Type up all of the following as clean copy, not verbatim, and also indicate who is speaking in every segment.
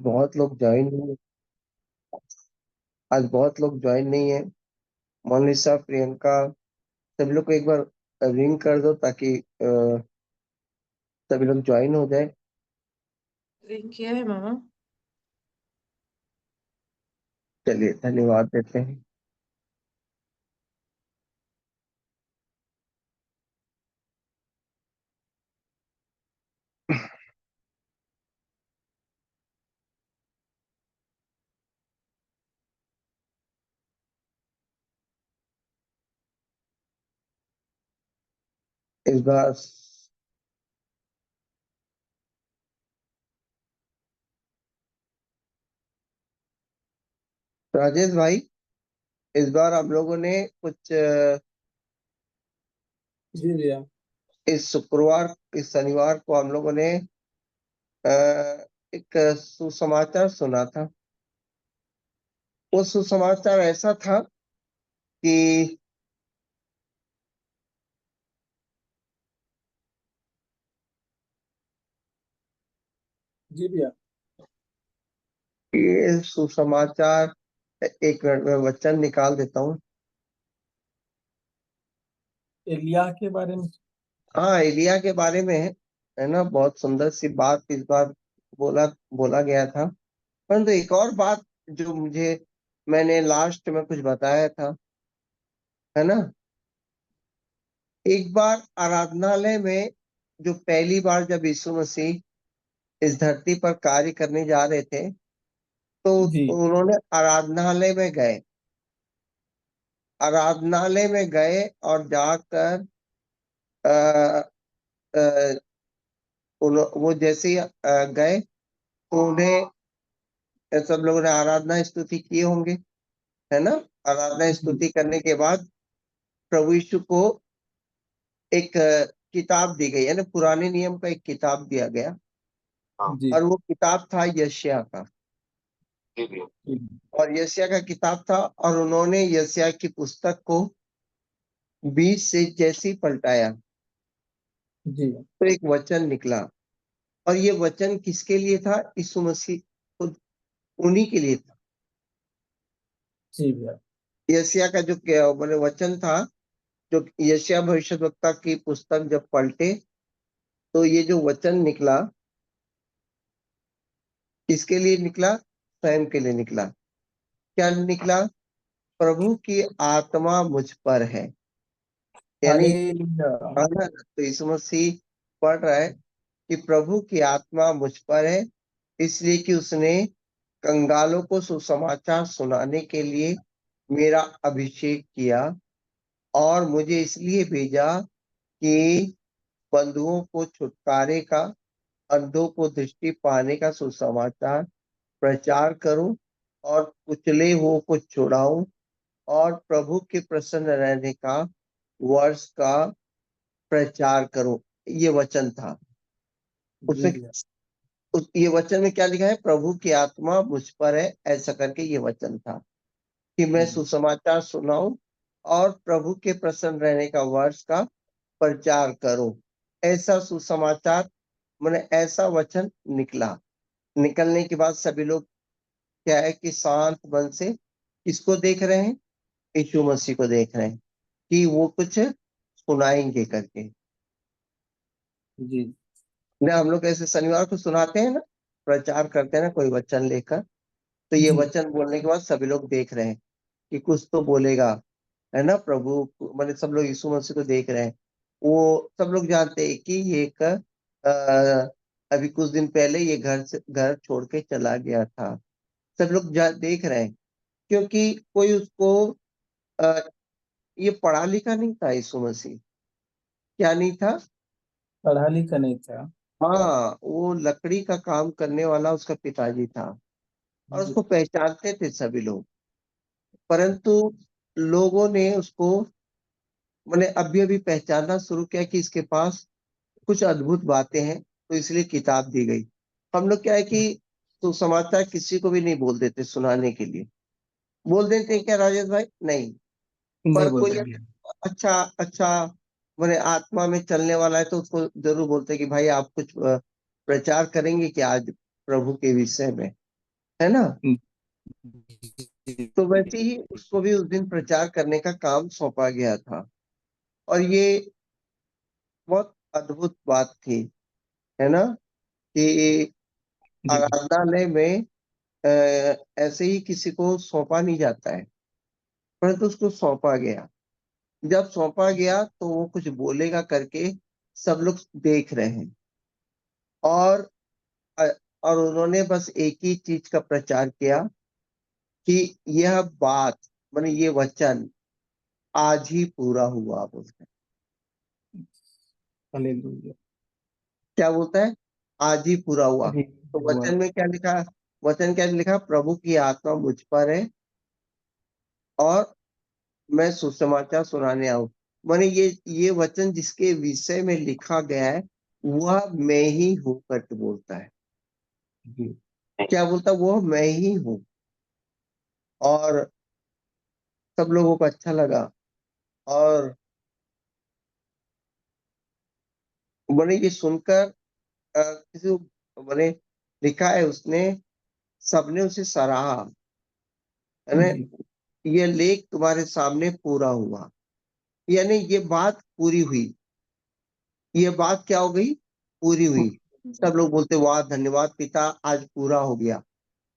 Speaker 1: बहुत लोग ज्वाइन नहीं आज बहुत लोग ज्वाइन नहीं है। मोनिशा, प्रियंका, सभी लोग को एक बार रिंग कर दो ताकि सभी लोग ज्वाइन हो जाए।
Speaker 2: रिंग किया है मामा।
Speaker 1: चलिए, धन्यवाद देते हैं। इस बार राजेश भाई, इस बार हम लोगों ने कुछ
Speaker 3: जी भैया।
Speaker 1: इस शनिवार को हम लोगों ने अ, एक सुसमाचार सुना था। वो सुसमाचार ऐसा था कि
Speaker 3: जी भैया।
Speaker 1: ये सुसमाचार, एक मिनट में वचन निकाल देता हूँ।
Speaker 3: एलिया के बारे में।
Speaker 1: हाँ, एलिया के बारे में है ना। बहुत सुंदर सी बात इस बार बोला बोला गया था। परंतु एक और बात जो मैंने लास्ट में कुछ बताया था, है ना। एक बार आराधनालय में, जो पहली बार जब यीशु मसीह इस धरती पर कार्य करने जा रहे थे, तो
Speaker 3: जी
Speaker 1: उन्होंने आराधनालय में गए और जाकर अ, अ, वो जैसे ही गए तो उन्हें सब लोगों ने आराधना स्तुति किए होंगे, है ना। आराधना
Speaker 3: जी
Speaker 1: स्तुति करने के बाद प्रभु यीशु को एक किताब दी गई, है ना। पुराने नियम का एक किताब दिया गया। हाँ।
Speaker 3: जी
Speaker 1: और वो किताब था यशायाह का।
Speaker 3: जी
Speaker 1: और यशायाह का किताब था, और उन्होंने यशायाह की पुस्तक को बीच से जैसे ही पलटाया
Speaker 3: जी
Speaker 1: तो एक वचन निकला। और ये वचन किसके लिए था? यीशु मसीह खुद उन्हीं के लिए था।
Speaker 3: जी भैया।
Speaker 1: यशायाह का जो मैंने वचन था, जो यशायाह भविष्यद्वक्ता की पुस्तक जब पलटे तो ये जो वचन निकला, किसके लिए निकला? स्वयं के लिए निकला। क्या निकला? प्रभु की आत्मा मुझ पर है। यानी
Speaker 3: हालेलुया।
Speaker 1: तो यीशु मसीह पढ़ रहा है कि प्रभु की आत्मा मुझ पर है, इसलिए कि उसने कंगालों को सुसमाचार सुनाने के लिए मेरा अभिषेक किया, और मुझे इसलिए भेजा कि बंधुओं को छुटकारे का, अंधों को दृष्टि पाने का सुसमाचार प्रचार करूं, और कुचले हुओं को छुड़ाऊं, और प्रभु के प्रसन्न रहने का वर्ष का प्रचार करूं। ये वचन था
Speaker 3: जी
Speaker 1: उसमें।
Speaker 3: भैया।
Speaker 1: ये वचन में क्या लिखा है? प्रभु की आत्मा मुझ पर है, ऐसा करके ये वचन था कि मैं
Speaker 3: जी
Speaker 1: सुसमाचार सुनाऊं और प्रभु के प्रसन्न रहने का वर्ष का प्रचार करूं। ऐसा सुसमाचार, मैंने ऐसा वचन निकला। निकलने के बाद सभी लोग क्या है कि शांत मन से किसको देख रहे हैं? यीशु मसीह को देख रहे हैं कि वो कुछ सुनाएंगे करके।
Speaker 3: जी
Speaker 1: ना हम लोग ऐसे शनिवार को सुनाते हैं ना, प्रचार करते हैं ना कोई वचन लेकर, तो ये
Speaker 3: जी
Speaker 1: वचन बोलने के बाद सभी लोग देख रहे हैं कि कुछ तो बोलेगा, है ना। प्रभु मतलब सब लोग यीशु मसीह को देख रहे हैं। वो सब लोग जानते हैं कि ये एक अभी कुछ दिन पहले ये घर छोड़ के चला गया था। सब लोग देख रहे हैं, क्योंकि कोई उसको अ, ये पढ़ा लिखा नहीं था यीशु मसीह। क्या नहीं था?
Speaker 3: पढ़ा लिखा नहीं था।
Speaker 1: हाँ, वो लकड़ी का काम करने वाला उसका पिताजी था, और
Speaker 3: जी
Speaker 1: उसको पहचानते थे सभी लोग। परंतु लोगों ने उसको मैंने अभी अभी पहचानना शुरू किया कि इसके पास कुछ अद्भुत बातें हैं, तो इसलिए किताब दी गई। हम लोग क्या है कि तो समाचार किसी को भी नहीं बोल देते सुनाने के लिए। बोल देते हैं क्या राजेश भाई? नहीं।
Speaker 3: नहीं
Speaker 1: पर कोई
Speaker 3: बोलते भैया।
Speaker 1: अच्छा अच्छा मैंने आत्मा में चलने वाला है तो उसको जरूर बोलते हैं कि भाई आप कुछ प्रचार करेंगे कि आज प्रभु के विषय में। है ना।
Speaker 3: जी
Speaker 1: तो वैसे ही उसको भी उस दिन प्रचार करने का काम सौंपा गया था। और ये बहुत अद्भुत बात थी, है ना, कि
Speaker 3: जी
Speaker 1: आराधनालय में अ, ऐसे ही किसी को सौंपा नहीं जाता है, परंतु उसको सौंपा गया। जब सौंपा गया तो वो कुछ बोलेगा करके सब लोग देख रहे हैं। और अ, और उन्होंने बस एक ही चीज का प्रचार किया कि यह बात, माने ये वचन आज ही पूरा हुआ बोलते हैं।
Speaker 3: हालेलुया।
Speaker 1: क्या बोलता है? आज ही पूरा हुआ।
Speaker 3: अभी
Speaker 1: तो
Speaker 3: हुआ।
Speaker 1: वचन में क्या लिखा? वचन क्या लिखा? प्रभु की आत्मा मुझ पर है और मैं सुसमाचार सुनाने आऊं। माने ये वचन जिसके विषय में लिखा गया है वह मैं ही हूं करके बोलता है।
Speaker 3: जी
Speaker 1: क्या बोलता है? वो मैं ही हूं। और सब लोगों को अच्छा लगा। और मैंने ये सुनकर किसी को मैंने लिखा है, उसने, सबने उसे सराहा, है ना।
Speaker 3: जी
Speaker 1: ये लेख तुम्हारे सामने पूरा हुआ, यानी ये बात पूरी हुई। ये बात क्या हो गई? पूरी हुई। सब लोग बोलते वाह धन्यवाद पिता, आज पूरा हो गया।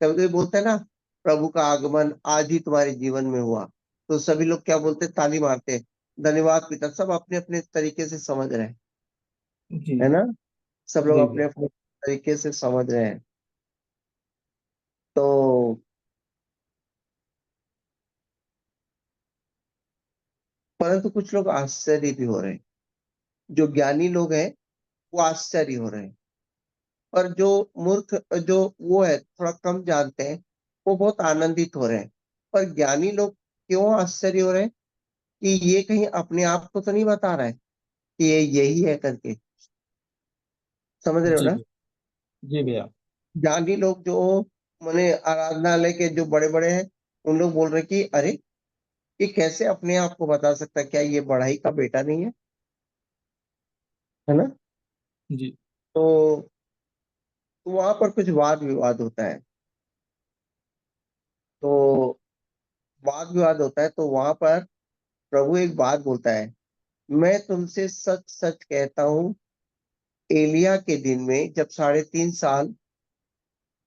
Speaker 1: कभी कभी बोलते हैं ना, प्रभु का आगमन आज ही तुम्हारे जीवन में हुआ, तो सभी लोग क्या बोलते हैं? ताली मारते हैं, धन्यवाद पिता। सब अपने अपने तरीके से समझ रहे हैं,
Speaker 3: जी
Speaker 1: है ना। सब लोग
Speaker 3: जी
Speaker 1: अपने
Speaker 3: भैया।
Speaker 1: अपने तरीके से समझ रहे हैं। तो परंतु कुछ लोग आश्चर्य भी हो रहे हैं। जो ज्ञानी लोग हैं वो आश्चर्य हो रहे हैं, और जो मूर्ख, जो वो है थोड़ा कम जानते हैं, वो बहुत आनंदित हो रहे हैं। पर ज्ञानी लोग क्यों आश्चर्य हो रहे हैं? कि ये कहीं अपने आप को तो नहीं बता रहा है कि ये यही है करके। समझ रहे हो
Speaker 3: जी
Speaker 1: ना।
Speaker 3: भैया। जी भैया।
Speaker 1: ज्ञानी लोग जो माने आराधनालय के जो बड़े बड़े हैं, उन लोग बोल रहे हैं कि अरे, ये कैसे अपने आप को बता सकता है? क्या ये बढ़ाई का बेटा नहीं है? है ना।
Speaker 3: जी
Speaker 1: तो वहां पर कुछ वाद विवाद होता है। तो वाद विवाद होता है तो वहां पर प्रभु एक बात बोलता है, मैं तुमसे सच सच कहता हूँ, एलिया के दिन में जब 3.5 साल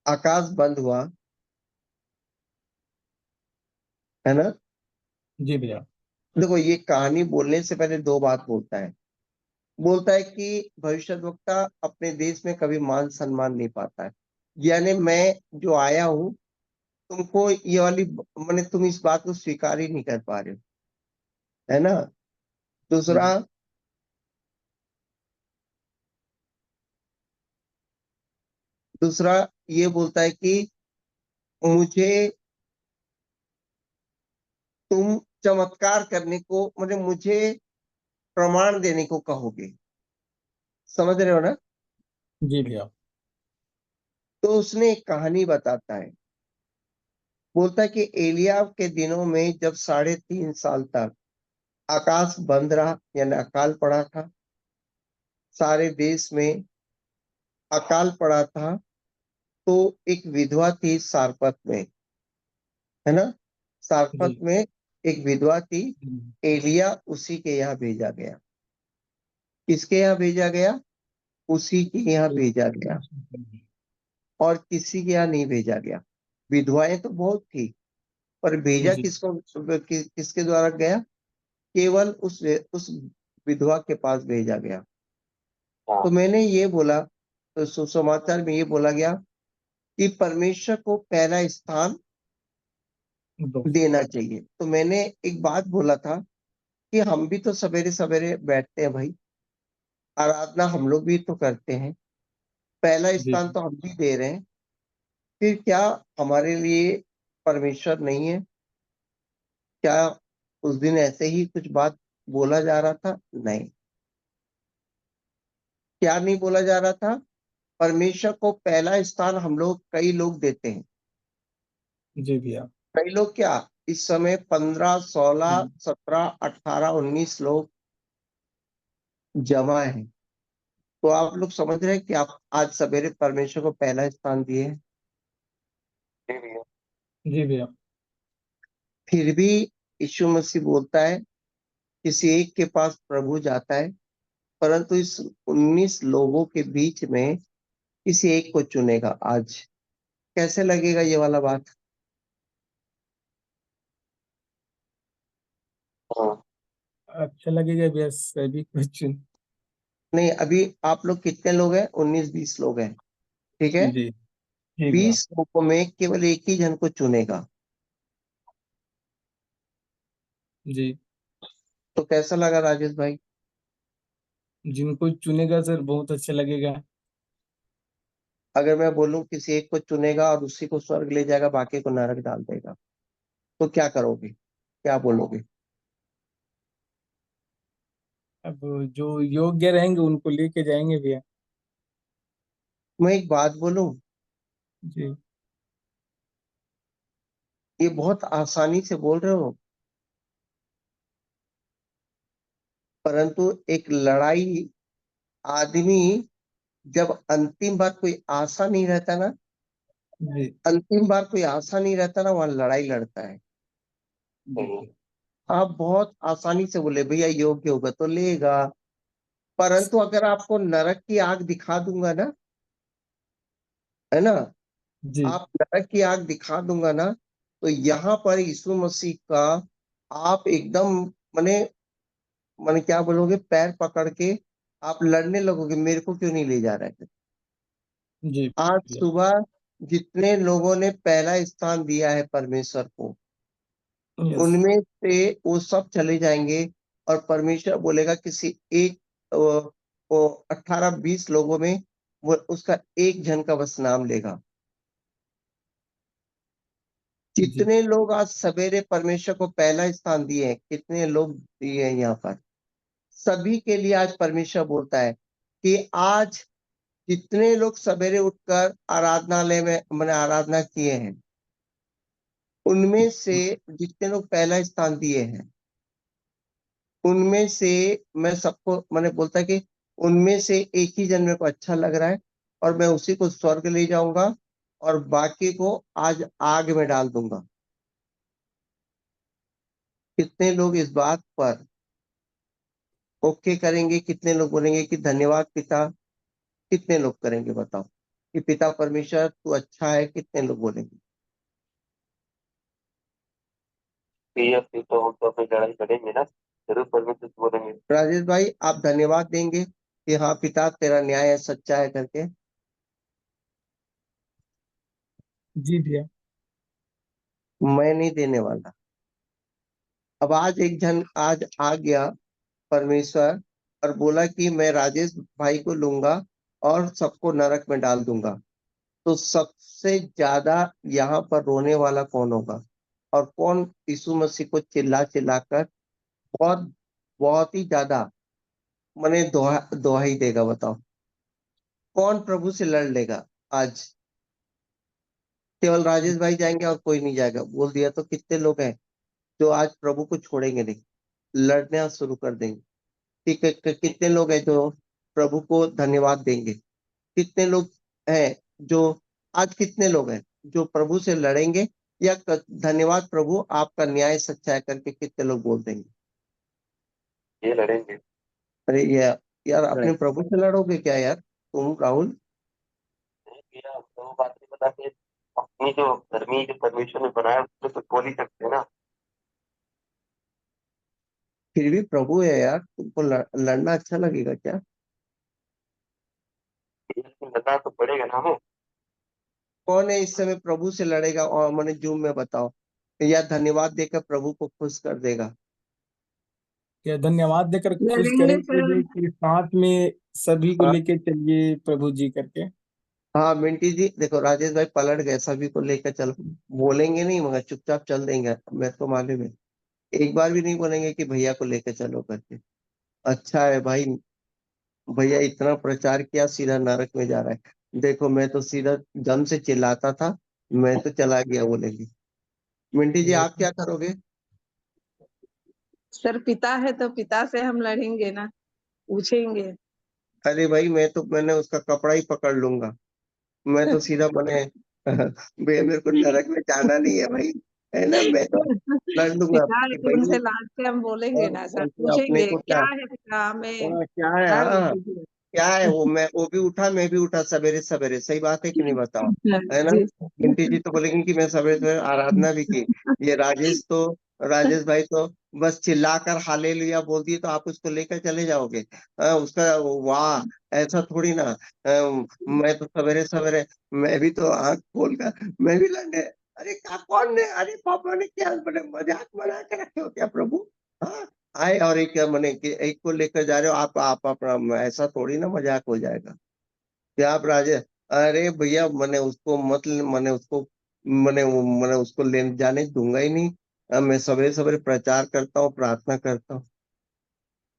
Speaker 1: आकाश बंद हुआ, है ना।
Speaker 3: जी भैया।
Speaker 1: देखो, ये कहानी बोलने से पहले दो बात बोलता है। बोलता है कि भविष्यद्वक्ता अपने देश में कभी मान सम्मान नहीं पाता है, यानी मैं जो आया हूँ, तुमको ये वाली, मैंने, तुम इस बात को स्वीकार ही नहीं कर पा रहे हो, है ना। दूसरा,
Speaker 3: जी
Speaker 1: दूसरा ये बोलता है कि मुझे तुम चमत्कार करने को, मतलब मुझे प्रमाण देने को कहोगे। समझ रहे हो ना।
Speaker 3: जी भैया।
Speaker 1: तो उसने एक कहानी बताता है। बोलता है कि एलिया के दिनों में जब 3.5 साल तक आकाश बंद रहा, यानी अकाल पड़ा था, सारे देश में अकाल पड़ा था, तो एक विधवा थी सारपत में, है ना। सारपत
Speaker 3: जी
Speaker 1: में एक विधवा थी।
Speaker 3: हम्म,
Speaker 1: एलिया उसी के यहाँ भेजा गया। किसके यहाँ भेजा गया? उसी के यहाँ
Speaker 3: जी
Speaker 1: भेजा गया, और किसी के यहाँ नहीं भेजा गया। विधवाएं तो बहुत थी, पर भेजा
Speaker 3: जी
Speaker 1: किसको, किसके द्वारा गया? केवल उस विधवा के पास भेजा गया। तो मैंने ये बोला, तो सुसमाचार में ये बोला गया कि परमेश्वर को पहला स्थान
Speaker 3: दो।
Speaker 1: देना चाहिए। तो मैंने एक बात बोला था कि हम भी तो सवेरे सवेरे बैठते हैं भाई, आराधना हम लोग भी तो करते हैं, पहला
Speaker 3: जी
Speaker 1: स्थान तो हम भी दे रहे हैं। फिर क्या हमारे लिए परमेश्वर नहीं है? क्या उस दिन ऐसे ही कुछ बात बोला जा रहा था? नहीं। क्या नहीं बोला जा रहा था? परमेश्वर को पहला स्थान हम लोग, कई लोग देते हैं।
Speaker 3: जी भैया।
Speaker 1: कई लोग क्या, इस समय 15, 16,
Speaker 3: हम्म,
Speaker 1: 17, 18, 19 लोग जमा हैं। तो आप लोग समझ रहे हैं कि आप आज सवेरे परमेश्वर को पहला स्थान दिए हैं।
Speaker 3: जी भैया।
Speaker 1: फिर भी यीशु मसीह बोलता है किसी एक के पास प्रभु जाता है, परंतु इस 19 लोगों के बीच में किसी एक को चुनेगा। आज कैसे लगेगा ये वाला बात?
Speaker 3: अच्छा लगेगा भैया, सभी कुछ।
Speaker 1: नहीं, अभी आप लोग कितने लोग हैं? 19-20 लोग हैं, ठीक है।
Speaker 3: जी जी भैया।
Speaker 1: 20 लोगों में केवल एक ही जन को चुनेगा।
Speaker 3: जी।
Speaker 1: तो कैसा लगा राजेश भाई?
Speaker 3: जिनको चुनेगा सर बहुत अच्छा लगेगा।
Speaker 1: अगर मैं बोलूं किसी एक को चुनेगा और उसी को स्वर्ग ले जाएगा, बाकी को नरक डाल देगा, तो क्या करोगे? क्या बोलोगे?
Speaker 3: अब जो योग्य रहेंगे उनको लेके जाएंगे भैया।
Speaker 1: मैं एक बात बोलूं,
Speaker 3: जी
Speaker 1: ये बहुत आसानी से बोल रहे हो, परंतु एक लड़ाई, आदमी जब अंतिम बार कोई आशा नहीं रहता ना,
Speaker 3: जी
Speaker 1: अंतिम बार कोई आशा नहीं रहता ना, वहां लड़ाई लड़ता है।
Speaker 3: जी
Speaker 1: आप बहुत आसानी से बोले भैया योग्य होगा तो लेगा, परंतु अगर आपको नरक की आग दिखा दूंगा ना, है ना,
Speaker 3: जी
Speaker 1: आप नरक की आग दिखा दूंगा ना, तो यहाँ पर यीशु मसीह का आप एकदम माने माने क्या बोलोगे, पैर पकड़ के आप लड़ने लगोगे, मेरे को क्यों नहीं ले जा रहे थे।
Speaker 3: जी
Speaker 1: आज
Speaker 3: भैया।
Speaker 1: सुबह जितने लोगों ने पहला स्थान दिया है परमेश्वर को,
Speaker 3: यस।
Speaker 1: उनमें से वो सब चले जाएंगे, और परमेश्वर बोलेगा किसी एक 18-20 लोगों में वो उसका एक जन का बस नाम लेगा।
Speaker 3: जी
Speaker 1: कितने लोग आज सवेरे परमेश्वर को पहला स्थान दिए हैं, कितने लोग दिए हैं यहाँ पर? सभी के लिए आज परमेश्वर बोलता है कि आज जितने लोग सवेरे उठकर आराधनालय में मैंने आराधना किए हैं, उनमें से जितने लोग पहला स्थान दिए हैं, उनमें से मैं सबको मैंने बोलता है कि उनमें से एक ही जन मेरे को अच्छा लग रहा है, और मैं उसी को स्वर्ग ले जाऊंगा, और बाकी को आज आग में डाल दूंगा। कितने लोग इस बात पर ओके करेंगे? कितने लोग बोलेंगे कि धन्यवाद पिता? कितने लोग करेंगे बताओ कि पिता परमेश्वर तू अच्छा है? कितने लोग बोलेंगे? तो अपनी लड़ाई करेंगे ना, जरूर परमेश्वर को बोलेंगे। राजेश भाई, आप धन्यवाद देंगे कि हाँ पिता तेरा न्याय है, सच्चा है करके?
Speaker 3: जी भैया।
Speaker 1: मैं नहीं देने वाला। अब आज एक जन आज आ गया परमेश्वर और बोला कि मैं राजेश भाई को लूंगा और सबको नरक में डाल दूंगा, तो सबसे ज्यादा यहाँ पर रोने वाला कौन होगा? और कौन यीशु मसीह को चिल्ला चिल्लाकर बहुत बहुत ही ज्यादा मने दोहाई देगा? बताओ कौन प्रभु से लड़ लेगा आज? केवल राजेश भाई जाएंगे और कोई नहीं जाएगा बोल दिया, तो कितने लोग हैं जो आज प्रभु को छोड़ेंगे नहीं, लड़ना शुरू कर देंगे? ठीक है, कितने लोग हैं जो प्रभु को धन्यवाद देंगे? कितने लोग हैं जो आज कितने लोग हैं जो प्रभु से लड़ेंगे, या धन्यवाद प्रभु आपका न्याय सच्चा है करके कितने लोग बोल देंगे? ये लड़ेंगे। अरे यार, यार अपने प्रभु से लड़ोगे क्या यार तुम राहुल? भैया तो बात नहीं बता के अपनी जो धर्मी जो परमेश्वर ने बनाया उसको तो बोल ही सकते हैं ना। फिर भी प्रभु है यार, तुमको लड़ना अच्छा लगेगा क्या? लड़ना तो पड़ेगा ना हमें। कौन है इस समय प्रभु से लड़ेगा? और मैंने जूम में बताओ, या धन्यवाद देकर प्रभु को खुश कर देगा?
Speaker 3: क्या धन्यवाद देकर खुश
Speaker 2: लड़ेंगे
Speaker 3: करेंगे
Speaker 2: सर।
Speaker 3: भी कि साथ में सभी को
Speaker 1: हाँ,
Speaker 3: लेके चलिए प्रभु जी करके।
Speaker 1: हाँ मिंटी जी देखो, राजेश भाई पलट गए, सभी को लेकर चलो। बोलेंगे नहीं मगर चुपचाप चल देंगे, मेरे को मालूम है। एक बार भी नहीं बोलेंगे कि भैया को लेकर चलो करके। अच्छा है भाई, भैया इतना प्रचार किया सीधा नरक में जा रहा है, देखो मैं तो सीधा दम से चिल्लाता था, मैं तो चला गया बोलेंगे। मिंटी जी आप क्या करोगे?
Speaker 2: सर पिता है तो पिता से हम लड़ेंगे ना, पूछेंगे।
Speaker 1: अरे भाई मैं तो मैंने उसका कपड़ा ही पकड़ लूंगा, मैं तो सीधा मैंने भैया मेरे को नरक में जाना नहीं है भाई, है ना, मैं तो लड़ लूंगा
Speaker 2: पिता है
Speaker 1: कि
Speaker 2: तो उनसे
Speaker 1: भाई,
Speaker 2: लाद के हम बोलेंगे ना सर,
Speaker 1: क्योंकि अपने
Speaker 2: पूछेंगे
Speaker 1: को
Speaker 2: क्या
Speaker 1: क्या,
Speaker 2: है पिता, हमें
Speaker 1: क्या है,
Speaker 2: हर
Speaker 1: हाँ
Speaker 2: दीजिए।
Speaker 1: क्या है वो, मैं वो भी उठा, मैं भी उठा सवेरे सवेरे, सही बात है कि नहीं बताओ, है ना।
Speaker 2: जी
Speaker 1: गिनती जी तो बोलेंगे कि मैं सवेरे सवेरे आराधना भी की। ये राजेश भाई तो बस चिल्लाकर हालेलुया बोल दिए तो आप उसको लेकर चले जाओगे, उसका वाह, ऐसा थोड़ी ना। मैं तो सवेरे सवेरे, मैं भी तो आंख खोल कर मैं भी लड़ने, अरे क्या कौन ने, अरे पापा ने क्या बड़े मजाक बना के रखे हो क्या प्रभु, हाँ आए और एक मैंने कि एक को लेकर जा रहे हो आप अपना, ऐसा थोड़ी ना मजाक हो जाएगा क्या आप राजे, अरे भैया मैंने उसको मैंने उसको ले जाने दूंगा ही नहीं। मैं सवेरे सवेरे प्रचार करता हूँ, प्रार्थना करता हूँ।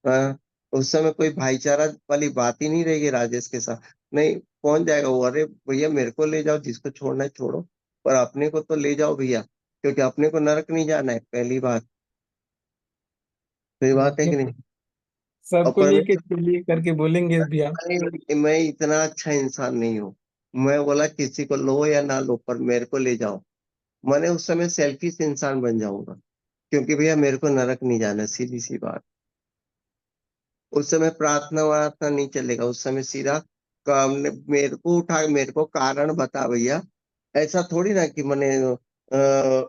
Speaker 1: हाँ, उस समय कोई भाईचारा वाली बात ही नहीं रहेगी राजेश के साथ, नहीं पहुंच जाएगा वो, अरे भैया मेरे को ले जाओ, जिसको छोड़ना है छोड़ो, पर अपने को तो ले जाओ भैया, क्योंकि अपने को नरक नहीं जाना है, पहली बात, सही बात है कि नहीं। और
Speaker 3: सबको लेके
Speaker 1: परमेश्वर,
Speaker 3: चलिए करके बोलेंगे भैया।
Speaker 1: मैं इतना अच्छा इंसान नहीं हूँ, मैं बोला किसी को लो या ना लो पर मेरे को ले जाओ, मैंने उस समय सेल्फिश इंसान बन जाऊंगा, क्योंकि भैया मेरे को नरक नहीं जाना, सीधी सी बात। उस समय प्रार्थना वार्थना नहीं चलेगा, उस समय सीधा मेरे को उठा, मेरे को कारण बता भैया, ऐसा थोड़ी ना कि मैंने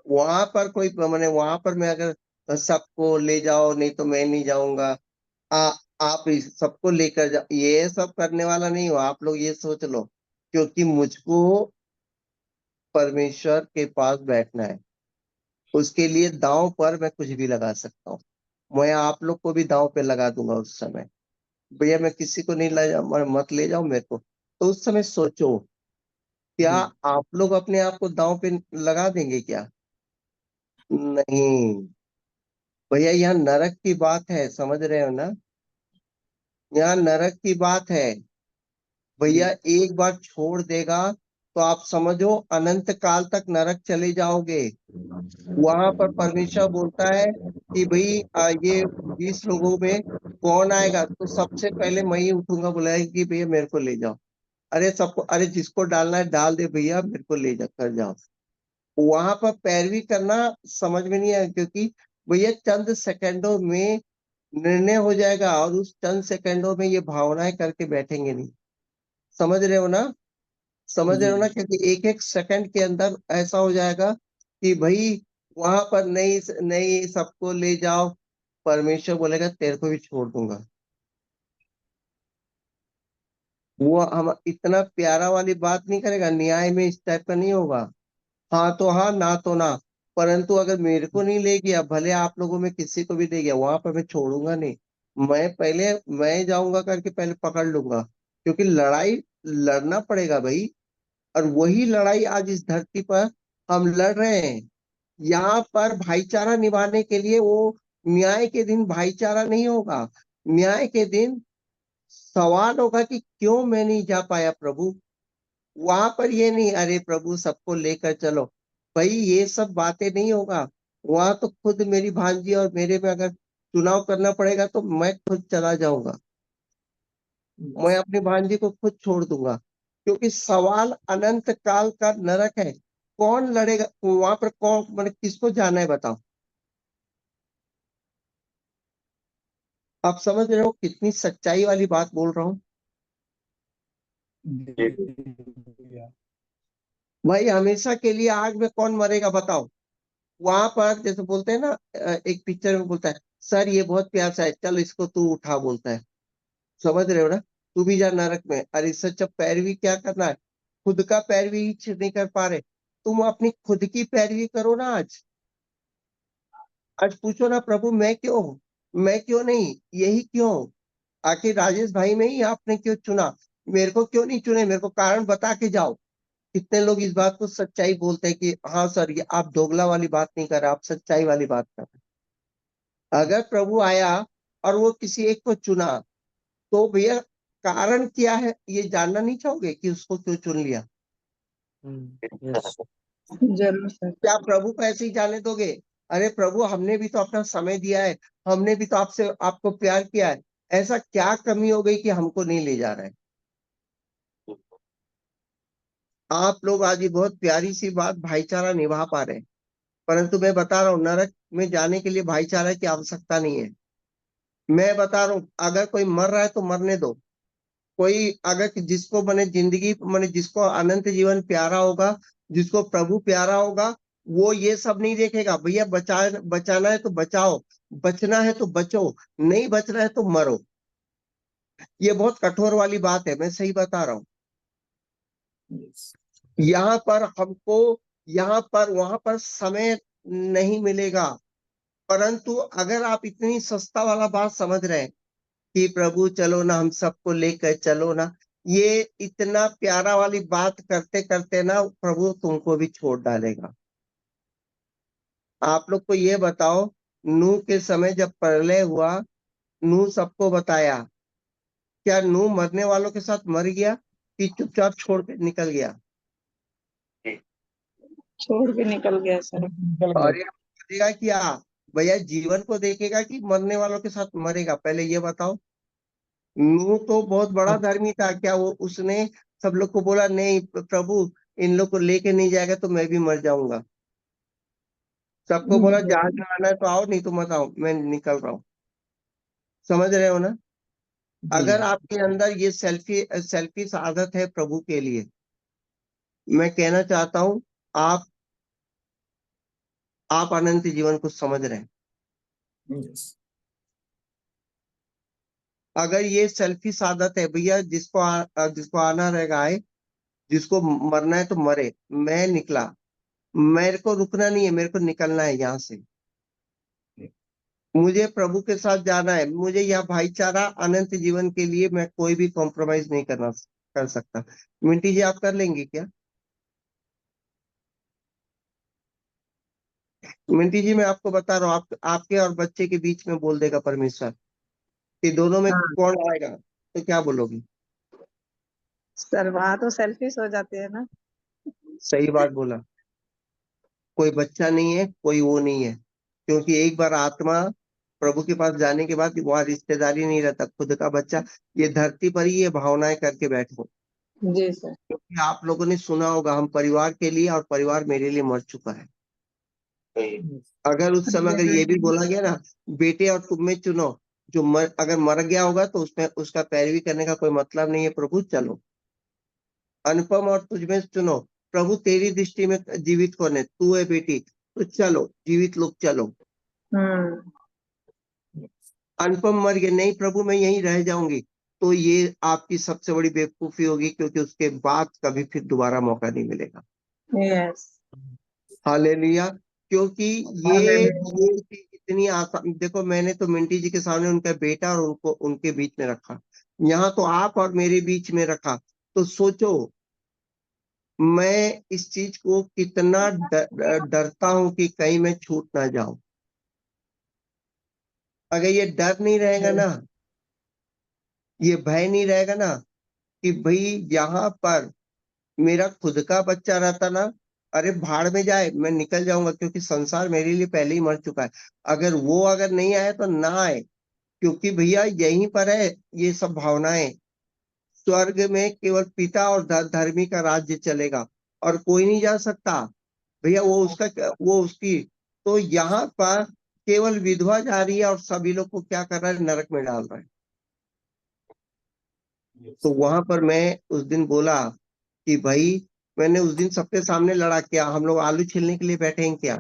Speaker 1: वहां पर कोई मैंने वहां पर मैं अगर सबको ले जाओ नहीं तो मैं नहीं जाऊंगा, आ, आप सबको लेकर जा, ये सब करने वाला नहीं हो आप लोग, ये सोच लो, क्योंकि मुझको परमेश्वर के पास बैठना है, उसके लिए दांव पर मैं कुछ भी लगा सकता हूँ, मैं आप लोग को भी दांव पे लगा दूंगा उस समय, भैया मैं किसी को नहीं ले जाऊँ, मत ले जाओ मेरे को, तो उस समय सोचो क्या
Speaker 3: जी
Speaker 1: आप लोग अपने आप को दांव पे लगा देंगे क्या, नहीं भैया, यहाँ नरक की बात है, समझ रहे हो ना, यहाँ नरक की बात है भैया,
Speaker 3: जी
Speaker 1: एक बार छोड़ देगा तो आप समझो अनंत काल तक नरक चले जाओगे। वहां पर परमेश्वर बोलता है कि भाई ये 20 लोगों में कौन आएगा, तो सबसे पहले मैं ही उठूंगा, बुलाएगा कि भैया मेरे को ले जाओ, अरे सबको, अरे जिसको डालना है डाल दे भैया, मेरे को ले जा कर जाओ। वहां पर पैरवी करना समझ में नहीं आया, क्योंकि भैया चंद सेकंडों में निर्णय हो जाएगा, और उस चंद सेकंडों में ये भावनाएं करके बैठेंगे नहीं, समझ रहे हो ना, समझ रहे
Speaker 3: जी
Speaker 1: हो ना, क्योंकि एक एक सेकंड के अंदर ऐसा हो जाएगा कि भाई वहां पर नहीं नहीं सबको ले जाओ, परमेश्वर बोलेगा तेरे को भी छोड़ दूंगा, वो हम इतना प्यारा वाली बात नहीं करेगा, न्याय में इस टाइप का नहीं होगा, हाँ तो हाँ ना तो ना, परंतु अगर मेरे को नहीं ले गया, भले आप लोगों में किसी को भी ले गया, वहां पर मैं छोड़ूंगा नहीं, मैं जाऊंगा करके पहले पकड़ लूंगा, क्योंकि लड़ाई लड़ना पड़ेगा भाई, और वही लड़ाई आज इस धरती पर हम लड़ रहे हैं, यहाँ पर भाईचारा निभाने के लिए, वो न्याय के दिन भाईचारा नहीं होगा, न्याय के दिन सवाल होगा कि क्यों मैं नहीं जा पाया प्रभु, वहां पर ये नहीं अरे प्रभु सबको लेकर चलो, भाई ये सब बातें नहीं होगा, वहां तो खुद मेरी भांजी और मेरे में अगर चुनाव करना पड़ेगा तो मैं खुद चला जाऊंगा, मैं अपनी भांजी को खुद छोड़ दूंगा, क्योंकि सवाल अनंत काल का नरक है, कौन लड़ेगा वहां पर, कौन मतलब किसको जाना है बताओ, आप समझ रहे हो कितनी सच्चाई वाली बात बोल रहा हूँ,
Speaker 3: जी भैया।
Speaker 1: भाई हमेशा के लिए आग में कौन मरेगा बताओ, वहां पर जैसे बोलते हैं ना, एक पिक्चर में बोलता है सर ये बहुत प्यासा है चल इसको तू उठा, बोलता है, समझ रहे हो ना, तू भी जा नरक में, अरे इससे अच्छा पैरवी क्या करना है, खुद का पैरवी ही नहीं कर पा रहे, तुम अपनी खुद की पैरवी करो ना आज, आज पूछो ना प्रभु मैं क्यों नहीं, यही क्यों, आखिर राजेश भाई में ही आपने क्यों चुना, मेरे को क्यों नहीं चुने, मेरे को कारण बता के जाओ। कितने लोग इस बात को सच्चाई बोलते हैं कि हाँ सर ये आप दोगला वाली बात नहीं कर रहे, आप सच्चाई वाली बात कर रहे हैं। अगर प्रभु आया और वो किसी एक को चुना, तो भैया कारण क्या है ये जानना नहीं चाहोगे कि उसको क्यों चुन लिया,
Speaker 3: यस
Speaker 2: जरूर सर।
Speaker 1: क्या प्रभु को ऐसे ही जाने दोगे, अरे प्रभु हमने भी तो अपना समय दिया है, हमने भी तो आपसे आपको प्यार किया है, ऐसा क्या कमी हो गई कि हमको नहीं ले जा रहे हैं, आप लोग आज ये बहुत प्यारी सी बात भाईचारा निभा पा रहे हैं, परंतु मैं बता रहा हूँ नरक में जाने के लिए भाईचारा की आवश्यकता नहीं है। मैं बता रहा हूँ अगर कोई मर रहा है तो मरने दो। कोई अगर जिसको मैंने जिंदगी मैंने जिसको अनंत जीवन प्यारा होगा, जिसको प्रभु प्यारा होगा, वो ये सब नहीं देखेगा। भैया बचाना है तो बचाओ, बचना है तो बचो, नहीं बचना है तो मरो। ये बहुत कठोर वाली बात है, मैं सही बता रहा हूँ। यहाँ पर हमको यहाँ पर वहां पर समय नहीं मिलेगा, परंतु अगर आप इतनी सस्ता वाला बात समझ रहे हैं कि प्रभु चलो ना, हम सबको लेकर चलो ना, ये इतना प्यारा वाली बात करते करते ना प्रभु तुमको भी छोड़ डालेगा। आप लोग को ये बताओ, नूह के समय जब प्रलय हुआ, नूह सबको बताया, क्या नूह मरने वालों के साथ मर गया कि चुपचाप छोड़ के निकल गया?
Speaker 2: छोड़ के निकल गया सर।
Speaker 3: निकल
Speaker 1: और
Speaker 3: गया।
Speaker 1: ये करेगा क्या? भैया जीवन को देखेगा कि मरने वालों के साथ मरेगा? पहले ये बताओ। नूह तो बहुत बड़ा धर्मी था, क्या वो उसने सब लोग को बोला नहीं प्रभु इन लोग को लेके नहीं जाएगा तो मैं भी मर जाऊंगा? सबको बोला जहाज में आना है तो आओ, नहीं तो मत आओ, मैं निकल रहा हूँ। समझ रहे हो ना?
Speaker 3: जी।
Speaker 1: अगर आपके अंदर ये सेल्फिश आदत है प्रभु के लिए, मैं कहना चाहता हूँ आप आप अनंत जीवन को समझ रहे हैं।
Speaker 3: यस।
Speaker 1: अगर ये सेल्फिश आदत है भैया, जिसको आना रहेगा आए, जिसको मरना है तो मरे, मैं निकला, मेरे को रुकना नहीं है, मेरे को निकलना है यहाँ से, मुझे प्रभु के साथ जाना है, मुझे यह भाईचारा अनंत जीवन के लिए मैं कोई भी कॉम्प्रोमाइज नहीं कर सकता। मिंटी जी आप कर लेंगे क्या? मिंटी जी मैं आपको बता रहा हूँ, आपके और बच्चे के बीच में बोल देगा परमेश्वर कि दोनों में
Speaker 2: हाँ
Speaker 1: कौन आएगा, तो क्या बोलोगी?
Speaker 2: सर, वहाँ तो सेल्फिश हो जाते हैं ना।
Speaker 1: सही बात बोला। कोई बच्चा नहीं है, कोई वो नहीं है, क्योंकि एक बार आत्मा प्रभु के पास जाने के बाद वहां रिश्तेदारी नहीं रहता, खुद का बच्चा। ये धरती पर ही ये भावनाएं करके बैठो,
Speaker 2: जी सर।
Speaker 1: क्योंकि आप लोगों ने सुना होगा हम परिवार के लिए और परिवार मेरे लिए मर चुका है। अगर उस समय अगर ये भी बोला गया ना, बेटे और तुम में चुनो, अगर मर गया होगा तो उसमें उसका पैरवी करने का कोई मतलब नहीं है, प्रभु चलो। अनुपम और तुझमें चुनो, प्रभु तेरी दृष्टि में जीवित कौन है, तू है बेटी, तो चलो जीवित लोग चलो।
Speaker 2: हम्म।
Speaker 1: अनुपम मर गया, नहीं प्रभु मैं यहीं रह जाऊंगी, तो ये आपकी सबसे बड़ी बेवकूफी होगी, क्योंकि उसके बाद कभी फिर दोबारा मौका नहीं मिलेगा।
Speaker 2: यस।
Speaker 1: हालेलुया। क्योंकि ये चीज इतनी आसान, देखो मैंने तो मिंटी जी के सामने उनका बेटा और उनको उनके बीच में रखा, यहाँ तो आप और मेरे बीच में रखा, तो सोचो मैं इस चीज को कितना डरता हूं कि कहीं मैं छूट ना जाऊं। अगर ये डर नहीं रहेगा ना, ये भय नहीं रहेगा ना कि भाई यहाँ पर मेरा खुद का बच्चा रहता ना, अरे भाड़ में जाए, मैं निकल जाऊंगा, क्योंकि संसार मेरे लिए पहले ही मर चुका है। अगर नहीं आए तो ना आए, क्योंकि भैया यहीं पर है ये सब भावनाएं। स्वर्ग में केवल पिता और धर्मी का राज्य चलेगा, और कोई नहीं जा सकता भैया, वो उसकी। तो यहाँ पर केवल विधवा जा रही है और सभी लोग को क्या कर रहा है, नरक में डाल रहा है। तो वहां पर मैं उस दिन बोला कि भाई, मैंने उस दिन सबके सामने लड़ा, क्या हम लोग आलू छीलने के लिए बैठे हैं क्या?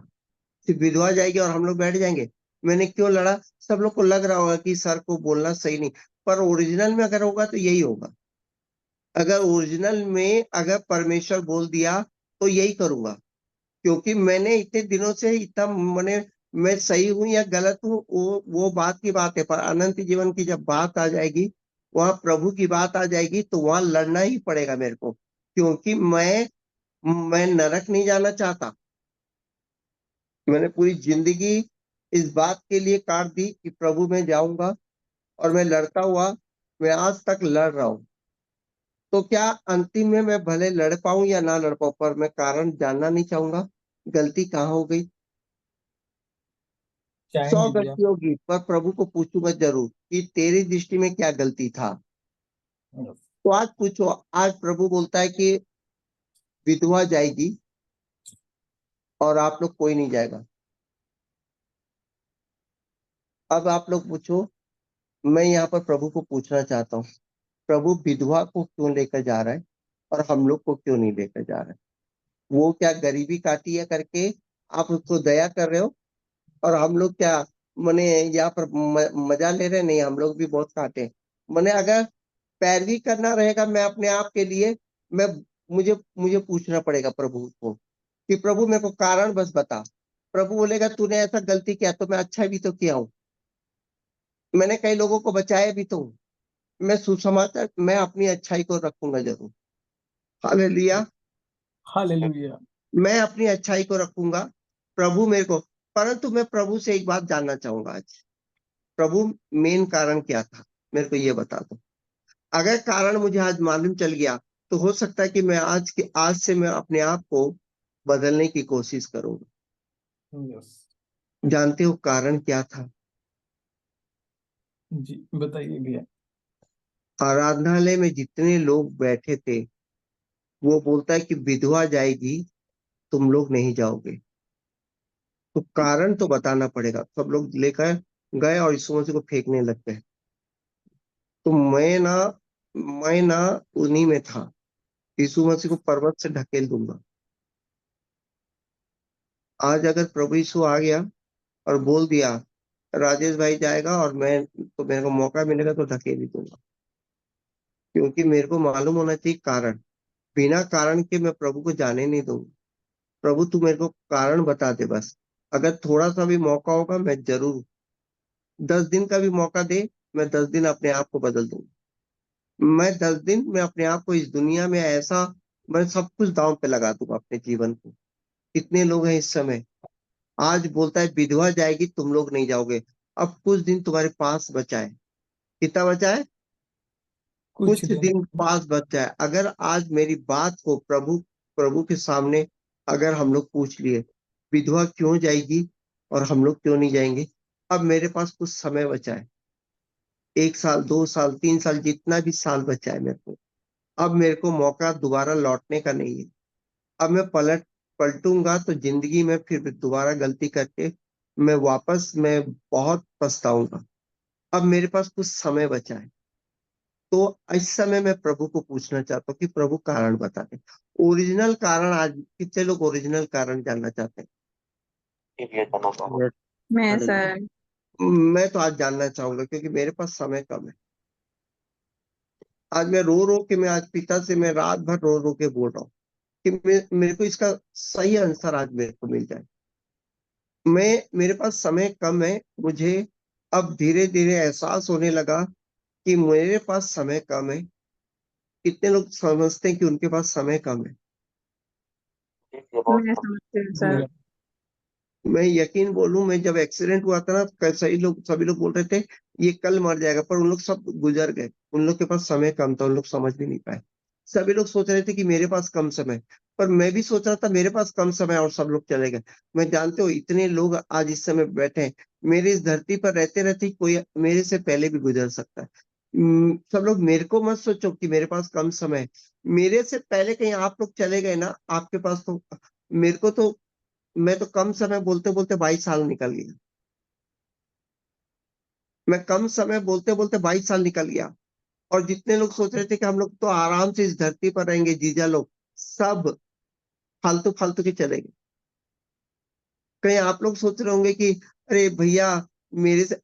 Speaker 1: सिर्फ विधवा जाएगी और हम लोग बैठ जाएंगे? मैंने क्यों लड़ा? सब लोग को लग रहा होगा कि सर को बोलना सही नहीं, पर ओरिजिनल में अगर होगा तो यही होगा। अगर ओरिजिनल में अगर परमेश्वर बोल दिया तो यही करूंगा, क्योंकि मैंने इतने दिनों से इतना मैंने, मैं सही हूं या गलत हूं वो बात की बात है, पर अनंत जीवन की जब बात आ जाएगी, वहां प्रभु की बात आ जाएगी, तो वहां लड़ना ही पड़ेगा मेरे को, क्योंकि मैं नरक नहीं जाना चाहता। मैंने पूरी जिंदगी इस बात के लिए काट दी कि प्रभु मैं जाऊंगा, और मैं लड़ता हुआ, मैं आज तक लड़ रहा हूं। तो क्या अंतिम में मैं भले लड़ पाऊं या ना लड़ पाऊं, पर मैं कारण जानना नहीं चाहूंगा, गलती कहाँ हो गई। 100
Speaker 3: चाहेंगे भैया।
Speaker 1: गलती होगी, पर प्रभु को पूछूंगा जरूर कि तेरी दृष्टि में क्या गलती था। तो आज पूछो, आज प्रभु बोलता है कि विधवा जाएगी और आप लोग कोई नहीं जाएगा। अब आप लोग पूछो, मैं यहाँ पर प्रभु को पूछना चाहता हूँ, प्रभु विधवा को क्यों लेकर जा रहा है और हम लोग को क्यों नहीं लेकर जा रहा है? वो क्या गरीबी काटी है करके आप उसको दया कर रहे हो, और हम लोग क्या मने यहाँ पर मजा ले रहे? नहीं, हम लोग भी बहुत काटे। मने अगर पैरवी करना रहेगा मैं अपने आप के लिए, मैं मुझे मुझे पूछना पड़ेगा प्रभु को कि प्रभु मेरे को कारण बस बता। प्रभु बोलेगा तूने ऐसा गलती किया तो मैं अच्छा भी तो किया हूँ, मैंने कई लोगों को बचाया भी तो हूँ। मैं सुसमाचार, मैं अपनी अच्छाई को रखूंगा जरूर। हालेलुया।
Speaker 3: हालेलुया।
Speaker 1: मैं अपनी अच्छाई को रखूंगा, प्रभु मेरे को। परंतु मैं प्रभु से एक बात जानना चाहूंगा आज, प्रभु मेन कारण क्या था मेरे को ये बता दो। अगर कारण मुझे आज मालूम चल गया तो हो सकता है कि मैं आज से मैं अपने आप को बदलने की कोशिश करूंगा।
Speaker 3: यस।
Speaker 1: जानते हो कारण क्या था?
Speaker 3: जी बताइए भैया।
Speaker 1: आराधनालय में जितने लोग बैठे थे, वो बोलता है कि विधवा जाएगी, तुम लोग नहीं जाओगे। तो कारण तो बताना पड़ेगा। सब लोग लेकर गए और यीशु मसीह को फेंकने लग गए। तो मैं ना उन्हीं में था। यीशु मसीह को पर्वत से ढकेल दूंगा। आज अगर प्रभु यीशु आ गया और बोल दिया राजेश भाई जाएगा और मैं, तो मेरे को मौका मिलेगा तो ढकेल ही दूंगा, क्योंकि मेरे को मालूम होना चाहिए कारण। बिना कारण के मैं प्रभु को जाने नहीं दूंगा। प्रभु तू मेरे को कारण बता दे बस। अगर थोड़ा सा भी मौका होगा मैं जरूर, 10 दिन का भी मौका दे, मैं 10 दिन अपने आप को बदल दूंगा। मैं 10 दिन में अपने आप को इस दुनिया में ऐसा, मैं सब कुछ दांव पे लगा दूंगा अपने जीवन को। कितने लोग हैं इस समय, आज बोलता है विधवा जाएगी तुम लोग नहीं जाओगे। अब कुछ दिन तुम्हारे पास बचा है। कितना बचा है?
Speaker 3: कुछ
Speaker 1: कुछ
Speaker 3: दिन।
Speaker 1: दिन पास बचा है। अगर आज मेरी बात को प्रभु प्रभु के सामने अगर हम लोग पूछ लिए विधवा क्यों जाएगी और हम लोग क्यों नहीं जाएंगे, अब मेरे पास कुछ समय बचा है, 1 साल 2 साल 3 साल जितना भी साल बचा है मेरे को, अब मेरे को मौका दोबारा लौटने का नहीं है। अब मैं पलटूंगा तो जिंदगी में फिर दोबारा गलती करके मैं बहुत पछताऊंगा। अब मेरे पास कुछ समय बचा है। तो इस समय मैं प्रभु को पूछना चाहता हूँ कि प्रभु कारण बता दे। ओरिजिनल कारण, आज कितने लोग ओरिजिनल कारण जानना चाहते हैं?
Speaker 2: मैं सर।
Speaker 1: मैं तो आज जानना चाहूंगा क्योंकि मेरे पास समय कम है। आज मैं रो रो के, मैं आज पिता से मैं रात भर रो रो के बोल रहा हूँ कि मेरे को इसका सही आंसर आज मेरे को मिल जाए। मेरे पास समय कम है। मुझे अब धीरे धीरे एहसास होने लगा कि मेरे पास समय कम है। कितने लोग समझते हैं कि उनके पास समय कम है?
Speaker 2: मैं समझती हूँ
Speaker 3: जी
Speaker 2: सर।
Speaker 1: मैं यकीन बोलूं, मैं जब एक्सीडेंट हुआ था ना, सभी लोग बोल रहे थे ये कल मर जाएगा, पर उन लोग सब गुजर गए। उन लोग के पास समय कम था, उन लोग समझ भी नहीं पाए। सभी लोग सोच रहे थे कि मेरे पास कम समय, पर मैं भी सोच रहा था मेरे पास कम समय और सब लोग चले गए। मैं जानते हो इतने लोग आज इस समय बैठे हैं, मेरी इस धरती पर रहते रहते ही कोई मेरे से पहले भी गुजर सकता है। सब लोग मेरे को मत सोचो कि मेरे पास कम समय है। मेरे से पहले कहीं आप लोग चले गए ना, आपके पास तो, मेरे को तो, मैं तो कम समय बोलते बोलते 22 साल निकल गया। मैं कम समय बोलते बोलते 22 साल निकल गया। और जितने लोग सोच रहे थे कि हम लोग तो आराम से इस धरती पर रहेंगे, जीजा लोग सब फालतू फालतू के चले गए। कहीं आप लोग सोच रहे होंगे कि अरे भैया,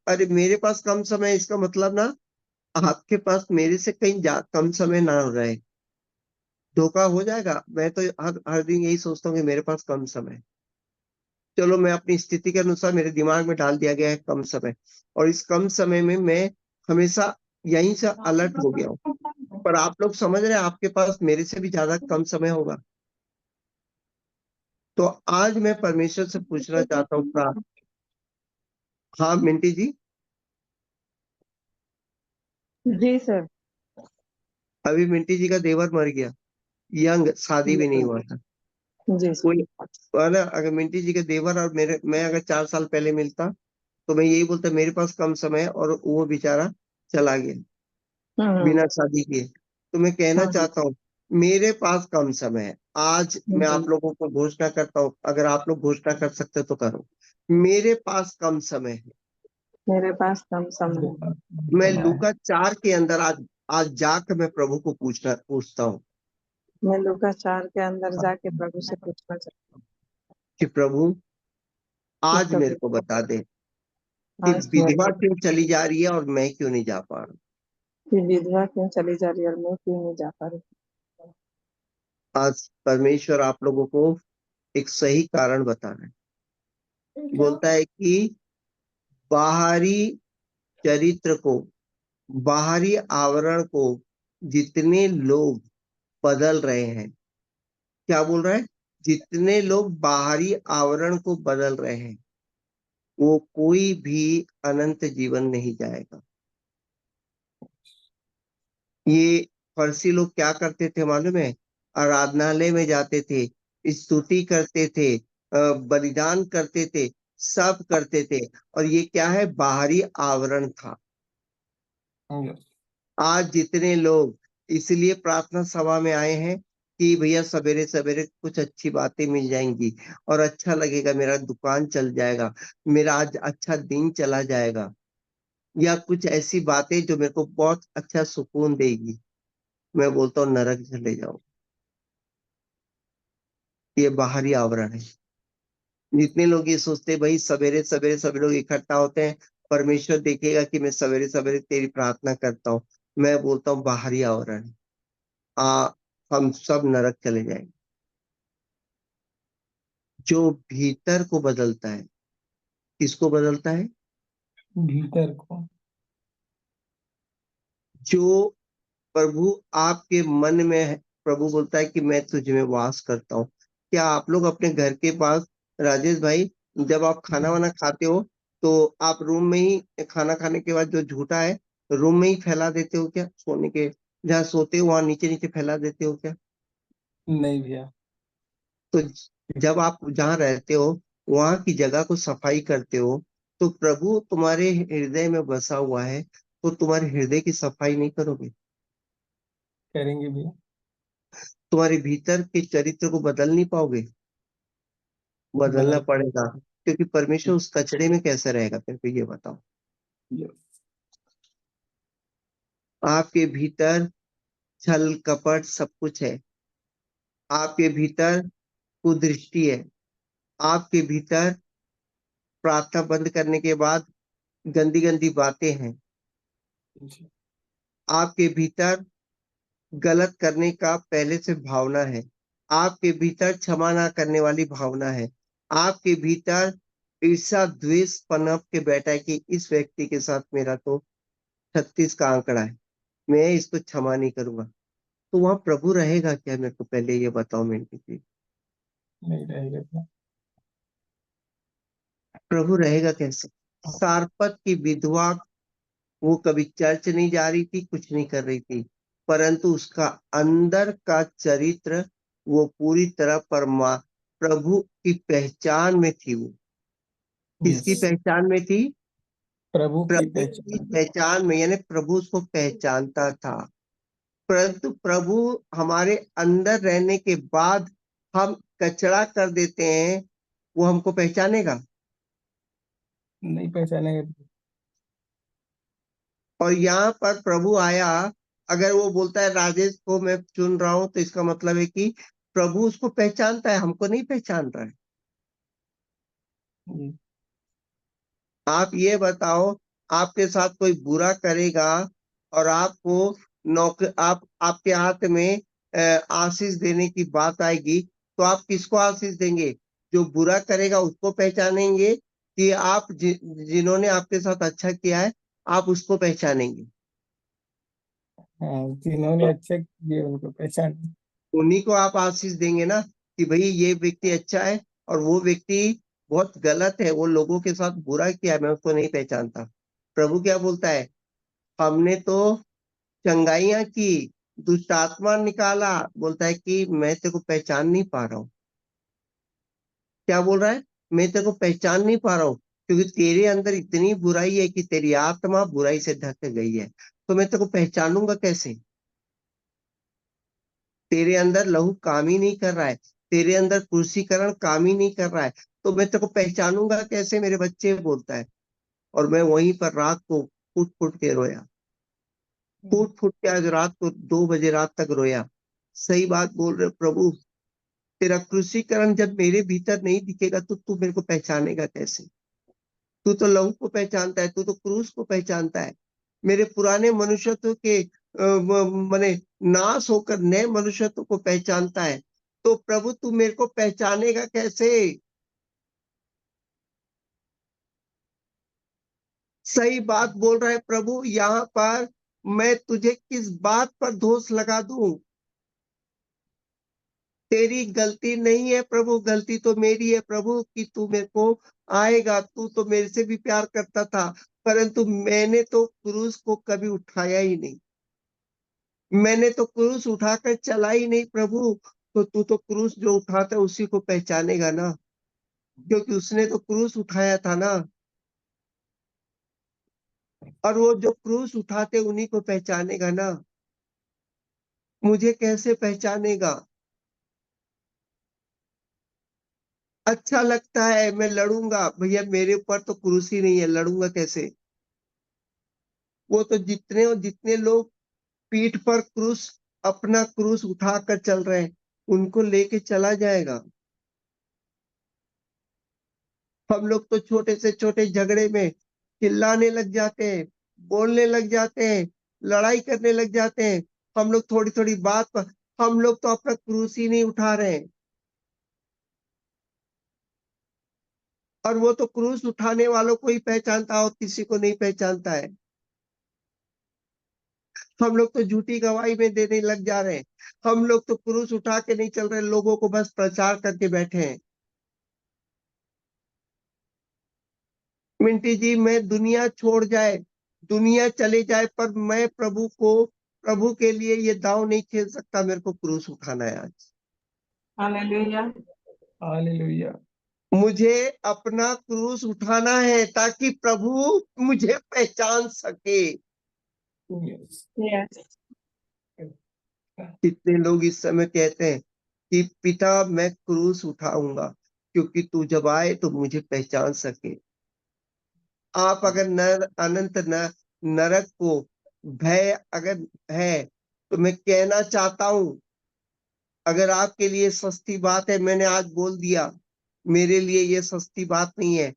Speaker 1: अरे मेरे पास कम समय है, इसका मतलब ना आपके पास मेरे से कहीं कम समय ना रहे। धोखा हो जाएगा। मैं तो हर हर दिन यही सोचता हूँ कि मेरे पास कम समय है। चलो, मैं अपनी स्थिति के अनुसार मेरे दिमाग में डाल दिया गया है कम समय, और इस कम समय में मैं हमेशा यहीं से अलर्ट हो गया हूँ। पर आप लोग समझ रहे हैं आपके पास मेरे से भी ज्यादा कम समय होगा। तो आज मैं परमेश्वर से पूछना चाहता हूँ हाँ मिंटी जी।
Speaker 2: जी सर।
Speaker 1: अभी मिंटी जी का देवर मर गया, यंग, शादी भी नहीं हुआ था।
Speaker 2: जी सर।
Speaker 1: कोई ना, अगर मिंटी जी के देवर और मैं अगर 4 साल पहले मिलता तो मैं यही बोलता मेरे पास कम समय है, और वो बेचारा चला गया
Speaker 2: हम्म
Speaker 1: बिना शादी किए। तो मैं कहना
Speaker 2: हम्म
Speaker 1: चाहता हूँ मेरे पास कम समय है। आज मैं आप लोगों को घोषणा करता हूँ, अगर आप लोग घोषणा कर सकते हो तो करो। मेरे पास कम समय है।
Speaker 2: मेरे पास कम समय है।
Speaker 1: मैं लूका 4 के अंदर आज आज जाकर मैं प्रभु को पूछता हूँ
Speaker 2: मैं लूका 4 के अंदर जाके प्रभु से पूछना चाहती
Speaker 1: कि प्रभु
Speaker 2: हूँ
Speaker 1: आज
Speaker 2: कि
Speaker 1: मेरे को
Speaker 2: प्रभु
Speaker 1: बता दे कि
Speaker 2: आज मेरे
Speaker 1: विधवा
Speaker 2: को
Speaker 1: क्यों चली जा रही है और मैं क्यों नहीं जा पा रहा हूँ।
Speaker 2: कि विधवा क्यों चली जा रही है और मैं क्यों नहीं जा पा रही।
Speaker 1: आज परमेश्वर आप लोगों को एक सही कारण बता रहा है। बोलता है कि बाहरी चरित्र को, बाहरी आवरण को जितने लोग बदल रहे हैं, क्या बोल रहा है, जितने लोग बाहरी आवरण को बदल रहे हैं वो कोई भी अनंत जीवन नहीं जाएगा। ये फर्सी लोग क्या करते थे मालूम है? आराधनालय में जाते थे, स्तुति करते थे, बलिदान करते थे, सब करते थे, और ये क्या है, बाहरी आवरण था। आज जितने लोग इसलिए प्रार्थना सभा में आए हैं कि भैया सवेरे सवेरे कुछ अच्छी बातें मिल जाएंगी और अच्छा लगेगा, मेरा दुकान चल जाएगा, मेरा आज अच्छा दिन चला जाएगा, या कुछ ऐसी बातें जो मेरे को बहुत अच्छा सुकून देगी। मैं बोलता हूँ नरक चले जाओ। ये बाहरी आवरण है। जितने लोग ये सोचते हैं भाई सवेरे सवेरे सभी लोग इकट्ठा होते हैं, परमेश्वर देखेगा कि मैं सवेरे सवेरे तेरी प्रार्थना करता हूँ, मैं बोलता हूँ बाहरी आवरण है। आ हम सब नरक चले जाएंगे। जो भीतर को बदलता है, किसको बदलता है?
Speaker 3: भीतर को।
Speaker 1: जो प्रभु आपके मन में है, प्रभु बोलता है कि मैं तुझ में वास करता हूँ। क्या आप लोग अपने घर के पास, राजेश भाई, जब आप खाना वाना खाते हो तो आप रूम में ही खाना खाने के बाद जो झूठा है रूम में ही फैला देते हो क्या? सोने के जहाँ सोते हो वहां नीचे नीचे फैला देते हो क्या?
Speaker 3: नहीं भैया।
Speaker 1: तो जब आप जहाँ रहते हो वहां की जगह को सफाई करते हो, तो प्रभु तुम्हारे हृदय में बसा हुआ है, तो तुम्हारे हृदय की सफाई नहीं करोगे?
Speaker 3: करेंगे भैया।
Speaker 1: तुम्हारे भीतर के चरित्र को बदल नहीं पाओगे? बदलना
Speaker 3: बदल।
Speaker 1: पड़ेगा, क्योंकि परमेश्वर उस कचरे में कैसे रहेगा, मेरे को ये बताओ। आपके भीतर छल कपट सब कुछ है, आपके भीतर कुदृष्टि है, आपके भीतर प्रार्थना बंद करने के बाद गंदी गंदी बातें हैं, आपके भीतर गलत करने का पहले से भावना है, आपके भीतर क्षमा ना करने वाली भावना है, आपके भीतर ईर्ष्या द्वेष पनप के बैठा है कि इस व्यक्ति के साथ मेरा तो 36 का आंकड़ा है, मैं इसको क्षमा नहीं करूंगा। तो वहां प्रभु रहेगा क्या? मेरे को पहले ये बताओ मेरे जी।
Speaker 3: नहीं रहेगा भैया।
Speaker 1: प्रभु रहेगा कैसे? सारपत की विधवा, वो कभी चर्च नहीं जा रही थी, कुछ नहीं कर रही थी, परंतु उसका अंदर का चरित्र वो पूरी तरह प्रभु की पहचान में थी। वो
Speaker 3: यस।
Speaker 1: किसकी पहचान में थी?
Speaker 3: प्रभु की
Speaker 1: प्रभु की
Speaker 3: पहचान।
Speaker 1: पहचान में, यानी प्रभु उसको पहचानता था। परंतु प्रभु हमारे अंदर रहने के बाद हम कचरा कर देते हैं, वो हमको पहचानेगा?
Speaker 3: नहीं पहचानेगा।
Speaker 1: और यहाँ पर प्रभु आया, अगर वो बोलता है राजेश को मैं चुन रहा हूं, तो इसका मतलब है कि प्रभु उसको पहचानता है, हमको नहीं पहचान रहा है। आप ये बताओ, आपके साथ कोई बुरा करेगा और आपको आप आपके हाथ में आशीष देने की बात आएगी, तो आप किसको आशीष देंगे? जो बुरा करेगा उसको पहचानेंगे, कि आप जिन्होंने आपके साथ अच्छा किया है आप उसको पहचानेंगे?
Speaker 3: हाँ, जिन्होंने अच्छा किए उनको पहचान।
Speaker 1: उन्हीं को आप आशीष देंगे ना, कि भाई ये व्यक्ति अच्छा है और वो व्यक्ति बहुत गलत है, वो लोगों के साथ बुरा किया है, मैं उसको नहीं पहचानता। प्रभु क्या बोलता है? हमने तो चंगाइयां की, दुष्ट आत्मा निकाला, बोलता है कि मैं तेरे को पहचान नहीं पा रहा हूँ। क्या बोल रहा है? मैं तेरे को पहचान नहीं पा रहा हूँ, क्योंकि तेरे अंदर इतनी बुराई है कि तेरी आत्मा बुराई से ढक गई है, तो मैं तेरे को पहचानूंगा कैसे? तेरे अंदर लहू काम ही नहीं कर रहा है, तेरे अंदर क्रूसीकरण काम ही नहीं कर रहा है, तो मैं तेरे को पहचानूंगा कैसे, मेरे बच्चे बोलता है। और मैं वहीं पर रात को फुट फुट के रोया, फुट फुट के आज रात को 2 बजे रात तक रोया। सही बात बोल रहे प्रभु, तेरा क्रूसीकरण जब मेरे भीतर नहीं दिखेगा तो तू मेरे को पहचानेगा कैसे? तू तो लहू को पहचानता है, तू तो क्रूस को पहचानता है। मेरे पुराने मनुष्यत्व के माने नाश होकर नए मनुष्यत्व को पहचानता है, तो प्रभु तू मेरे को पहचानेगा कैसे? सही बात बोल रहा है प्रभु, यहाँ पर मैं तुझे किस बात पर दोष लगा दूं? तेरी गलती नहीं है प्रभु, गलती तो मेरी है प्रभु कि तू मेरे को आएगा, तू तो मेरे से भी प्यार करता था, परंतु मैंने तो क्रूस को कभी उठाया ही नहीं, मैंने तो क्रूस उठाकर चला ही नहीं प्रभु। तो तू तो क्रूस जो उठाता है उसी को पहचानेगा ना, क्योंकि उसने तो क्रूस उठाया था ना, और वो जो क्रूस उठाते उन्हीं को पहचानेगा ना, मुझे कैसे पहचानेगा? अच्छा लगता है मैं लड़ूंगा, भैया मेरे ऊपर तो क्रूस ही नहीं है, लड़ूंगा कैसे? वो तो जितने और जितने लोग पीठ पर क्रूस, अपना क्रूस उठाकर चल रहे हैं, उनको लेके चला जाएगा। हम लोग तो छोटे से छोटे झगड़े में चिल्लाने लग जाते हैं, बोलने लग जाते हैं, लड़ाई करने लग जाते हैं। हम लोग थोड़ी थोड़ी बात पर, हम लोग तो अपना क्रूस ही नहीं उठा रहे हैं, और वो तो क्रूस उठाने वालों को ही पहचानता है और किसी को नहीं पहचानता है। हम लोग तो झूठी गवाही में देने लग जा रहे हैं, हम लोग तो क्रूस उठा के नहीं चल रहे, लोगों को बस प्रचार करके बैठे हैं। मिंटी जी, मैं दुनिया छोड़ जाए, दुनिया चले जाए, पर मैं प्रभु को, प्रभु के लिए ये दाव नहीं खेल सकता, मेरे को क्रूस उठाना है आज।
Speaker 2: हालेलुया।
Speaker 3: हालेलुया।
Speaker 1: मुझे अपना क्रूस उठाना है ताकि प्रभु मुझे पहचान सके।
Speaker 3: यस।
Speaker 2: यस।
Speaker 1: कितने लोग इस समय कहते हैं कि पिता मैं क्रूस उठाऊंगा क्योंकि तू जब आए तो मुझे पहचान सके। आप अगर अनंत नरक को भय अगर है, तो मैं कहना चाहता हूं, अगर आपके लिए सस्ती बात है, मैंने आज बोल दिया, मेरे लिए ये सस्ती बात नहीं है।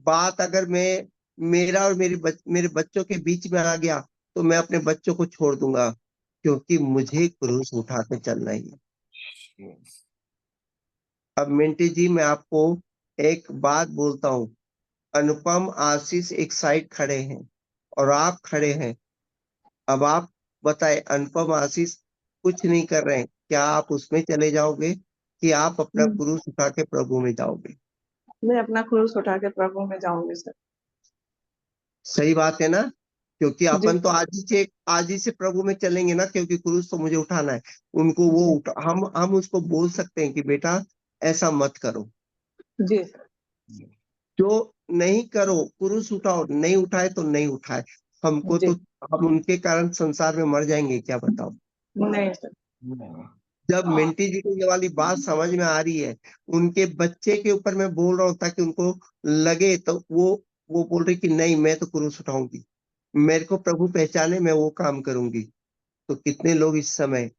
Speaker 1: बात अगर मैं, मेरा और मेरे बच्चों के बीच में आ गया, तो मैं अपने बच्चों को छोड़ दूंगा, क्योंकि मुझे क्रूस उठा के चलना ही है।
Speaker 3: यस।
Speaker 1: अब मिंटी जी मैं आपको एक बात बोलता हूँ, अनुपम आशीष एक साइड खड़े हैं और आप खड़े हैं। अब आप बताएं, अनुपम आशीष कुछ नहीं कर रहे हैं, क्या आप उसमें चले जाओगे कि आप अपना क्रूस उठा के प्रभु में जाओगे?
Speaker 2: मैं अपना क्रूस उठा के प्रभु में जाऊंगी सर।
Speaker 1: सही बात है ना? क्योंकि
Speaker 2: जी
Speaker 1: अपन तो आज ही से प्रभु में चलेंगे ना, क्योंकि क्रूस तो मुझे उठाना है। उनको वो
Speaker 2: जी
Speaker 1: हम उसको बोल सकते हैं कि बेटा ऐसा मत करो,
Speaker 2: जी सर।
Speaker 1: जो नहीं करो, क्रूस उठाओ, नहीं उठाए तो नहीं उठाए, हमको
Speaker 2: जी
Speaker 1: तो, हम उनके कारण संसार में मर जाएंगे क्या, बताओ?
Speaker 2: नहीं सर।
Speaker 1: जब मिंटी जी को ये वाली बात समझ में आ रही है, उनके बच्चे के ऊपर मैं बोल रहा हूँ ताकि उनको लगे, तो वो बोल रही कि नहीं मैं तो क्रूस उठाऊंगी, मेरे को प्रभु पहचाने, मैं वो काम करूंगी। तो कितने लोग इस समय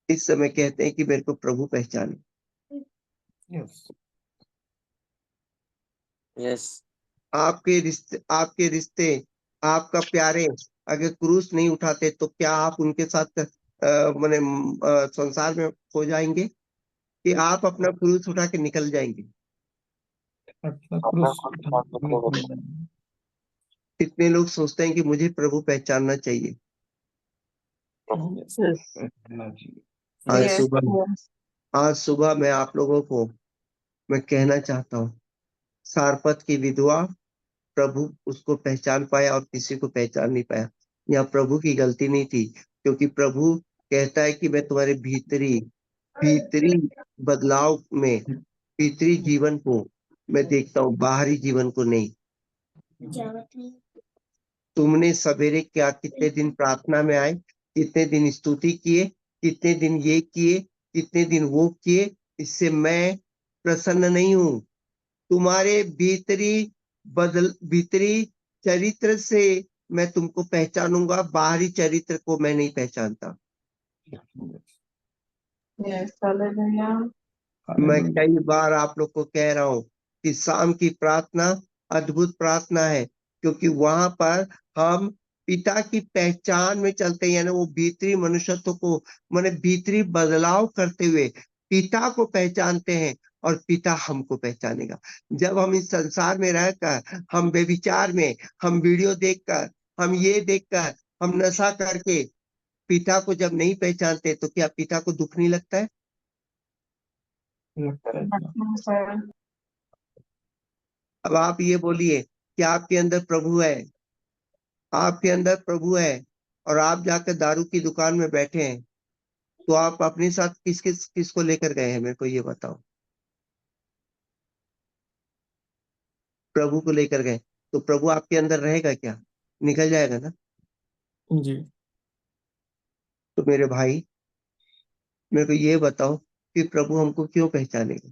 Speaker 1: कहते हैं कि मेरे को प्रभु पहचाने।
Speaker 3: यस।
Speaker 4: यस।
Speaker 1: आपके रिश्ते, आपका प्यारे अगर क्रूस नहीं उठाते, तो क्या आप उनके साथ माने संसार में हो जाएंगे, कि आप अपना क्रूस उठा के निकल जाएंगे?
Speaker 3: अपना
Speaker 4: अपना
Speaker 3: क्रूस
Speaker 4: खुद
Speaker 3: उठा
Speaker 4: का
Speaker 3: के
Speaker 4: देखो।
Speaker 3: निकल जाएंगे।
Speaker 1: कितने लोग सोचते हैं कि मुझे प्रभु पहचानना चाहिए?
Speaker 3: यस।
Speaker 2: यस
Speaker 3: पहचानना चाहिए।
Speaker 1: आज
Speaker 2: यस
Speaker 1: सुबह आज सुबह मैं आप लोगों को मैं कहना चाहता हूँ, सारपत की विधवा, प्रभु उसको पहचान पाया और किसी को पहचान नहीं पाया। यहाँ प्रभु की गलती नहीं थी, क्योंकि प्रभु कहता है कि मैं तुम्हारे भीतरी भीतरी बदलाव में, भीतरी जीवन को मैं देखता हूँ, बाहरी जीवन को नहीं। तुमने सवेरे क्या, कितने दिन प्रार्थना में आए, कितने दिन स्तुति किए, कितने दिन ये किए, कितने दिन वो किए, इससे मैं प्रसन्न नहीं हूं। तुम्हारे भीतरी चरित्र से मैं तुमको पहचानूंगा, बाहरी चरित्र को मैं नहीं पहचानता।
Speaker 2: Yes, hallelujah.
Speaker 1: मैं
Speaker 3: हालेलुया।
Speaker 1: कई बार आप लोग को कह रहा हूं कि शाम की प्रार्थना अद्भुत प्रार्थना है, क्योंकि वहां पर हम पिता की पहचान में चलते हैं, यानी वो भीतरी मनुष्यत्व को, माने भीतरी बदलाव करते हुए पिता को पहचानते हैं, और पिता हमको पहचानेगा। जब हम इस संसार में रहकर, हम व्यभिचार में, हम वीडियो देखकर, हम ये देखकर, हम नशा करके पिता को जब नहीं पहचानते, तो क्या पिता को दुख नहीं लगता है?
Speaker 3: लगता रहता है।
Speaker 2: No, sir.
Speaker 1: अब आप ये बोलिए कि आपके अंदर प्रभु है, आपके अंदर प्रभु है, और आप जाकर दारू की दुकान में बैठे हैं, तो आप अपने साथ किसको लेकर गए हैं? मेरे को ये बताओ। प्रभु को लेकर गए, तो प्रभु आपके अंदर रहेगा क्या? निकल जाएगा ना।
Speaker 3: जी।
Speaker 1: तो मेरे भाई, मेरे को ये बताओ कि प्रभु हमको क्यों पहचानेगा?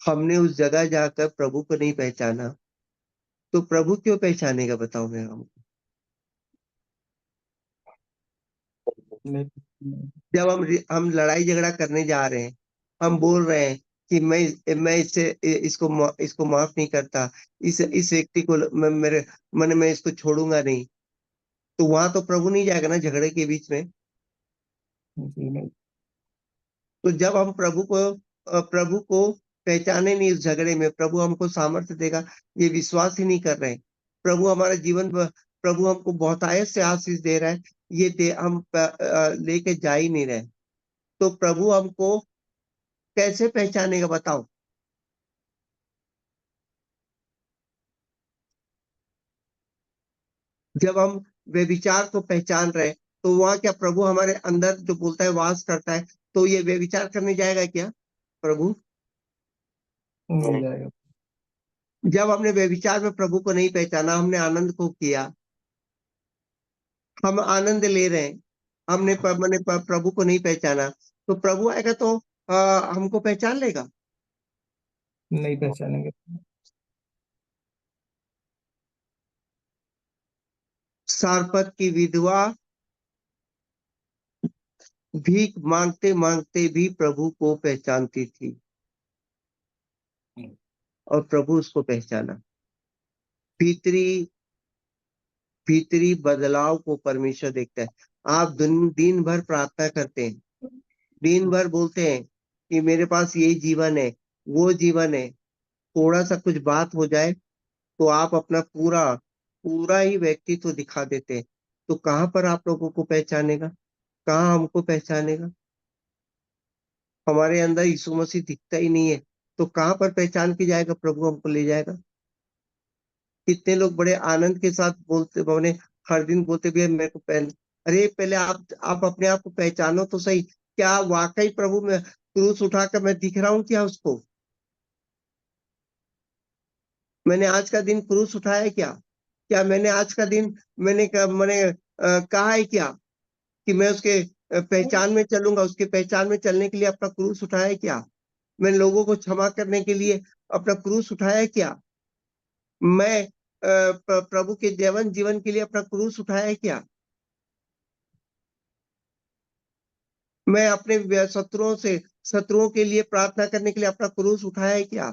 Speaker 1: हमने उस जगह जाकर प्रभु को नहीं पहचाना, तो प्रभु क्यों पहचानेगा? बताओ मेरे हमको।
Speaker 3: नहीं, नहीं।
Speaker 1: जब हम लड़ाई झगड़ा करने जा रहे हैं, हम बोल रहे हैं कि मैं इसको माफ नहीं करता, इस व्यक्ति को मेरे मन में इसको छोड़ूंगा नहीं, तो वहां तो प्रभु नहीं जाएगा ना झगड़े के बीच में।
Speaker 3: जी नहीं।
Speaker 1: तो जब हम प्रभु को पहचाने नहीं उस झगड़े में, प्रभु हमको सामर्थ्य देगा, ये विश्वास ही नहीं कर रहे हैं। प्रभु हमको बहुतायत से आशीष दे रहा है, ये हम लेके जा ही नहीं रहे, तो प्रभु हमको कैसे पहचानेगा? बताओ। जब हम व्यभिचार को पहचान रहे हैं, तो वहां क्या प्रभु हमारे अंदर जो बोलता है वास करता है, तो ये व्यभिचार करने जाएगा क्या प्रभु?
Speaker 3: नहीं जाएगा।
Speaker 1: जब हमने व्यभिचार में प्रभु को नहीं पहचाना, हमने आनंद को किया, हम आनंद ले रहे हैं, मैंने प्रभु को नहीं पहचाना, तो प्रभु आएगा तो हमको पहचान लेगा?
Speaker 3: नहीं पहचानेंगे।
Speaker 1: सारपत की विधवा भीख मांगते मांगते भी प्रभु को पहचानती थी, और प्रभु उसको पहचाना। भीतरी भीतरी बदलाव को परमेश्वर देखता है। आप दिन भर प्रार्थना करते हैं, दिन भर बोलते हैं कि मेरे पास ये जीवन है, वो जीवन है, थोड़ा सा कुछ बात हो जाए तो आप अपना पूरा पूरा ही व्यक्तित्व दिखा देते हैं। तो कहाँ पर आप लोगों को पहचानेगा? कहाँ हमको पहचानेगा? हमारे अंदर यीशु मसीह दिखता ही नहीं है, तो कहाँ पर पहचान की जाएगा? प्रभु हमको ले जाएगा। कितने लोग बड़े आनंद के साथ बोलते, मैंने हर दिन बोलते भी है मेरे को पहन, अरे पहले आप अपने आप को पहचानो तो सही। क्या वाकई प्रभु में क्रूस उठाकर मैं दिख रहा हूँ क्या उसको? मैंने आज का दिन क्रूस उठाया है क्या? क्या मैंने आज का दिन मैंने कहा है क्या कि मैं उसके पहचान में चलूंगा? उसके पहचान में चलने के लिए अपना क्रूस उठाया है क्या? मैंने लोगों को क्षमा करने के लिए अपना क्रूस उठाया है क्या? मैं प्रभु के जीवन जीवन के लिए अपना क्रूस उठाया है क्या? मैं अपने शत्रुओं के लिए प्रार्थना करने के लिए अपना क्रूस उठाया है क्या?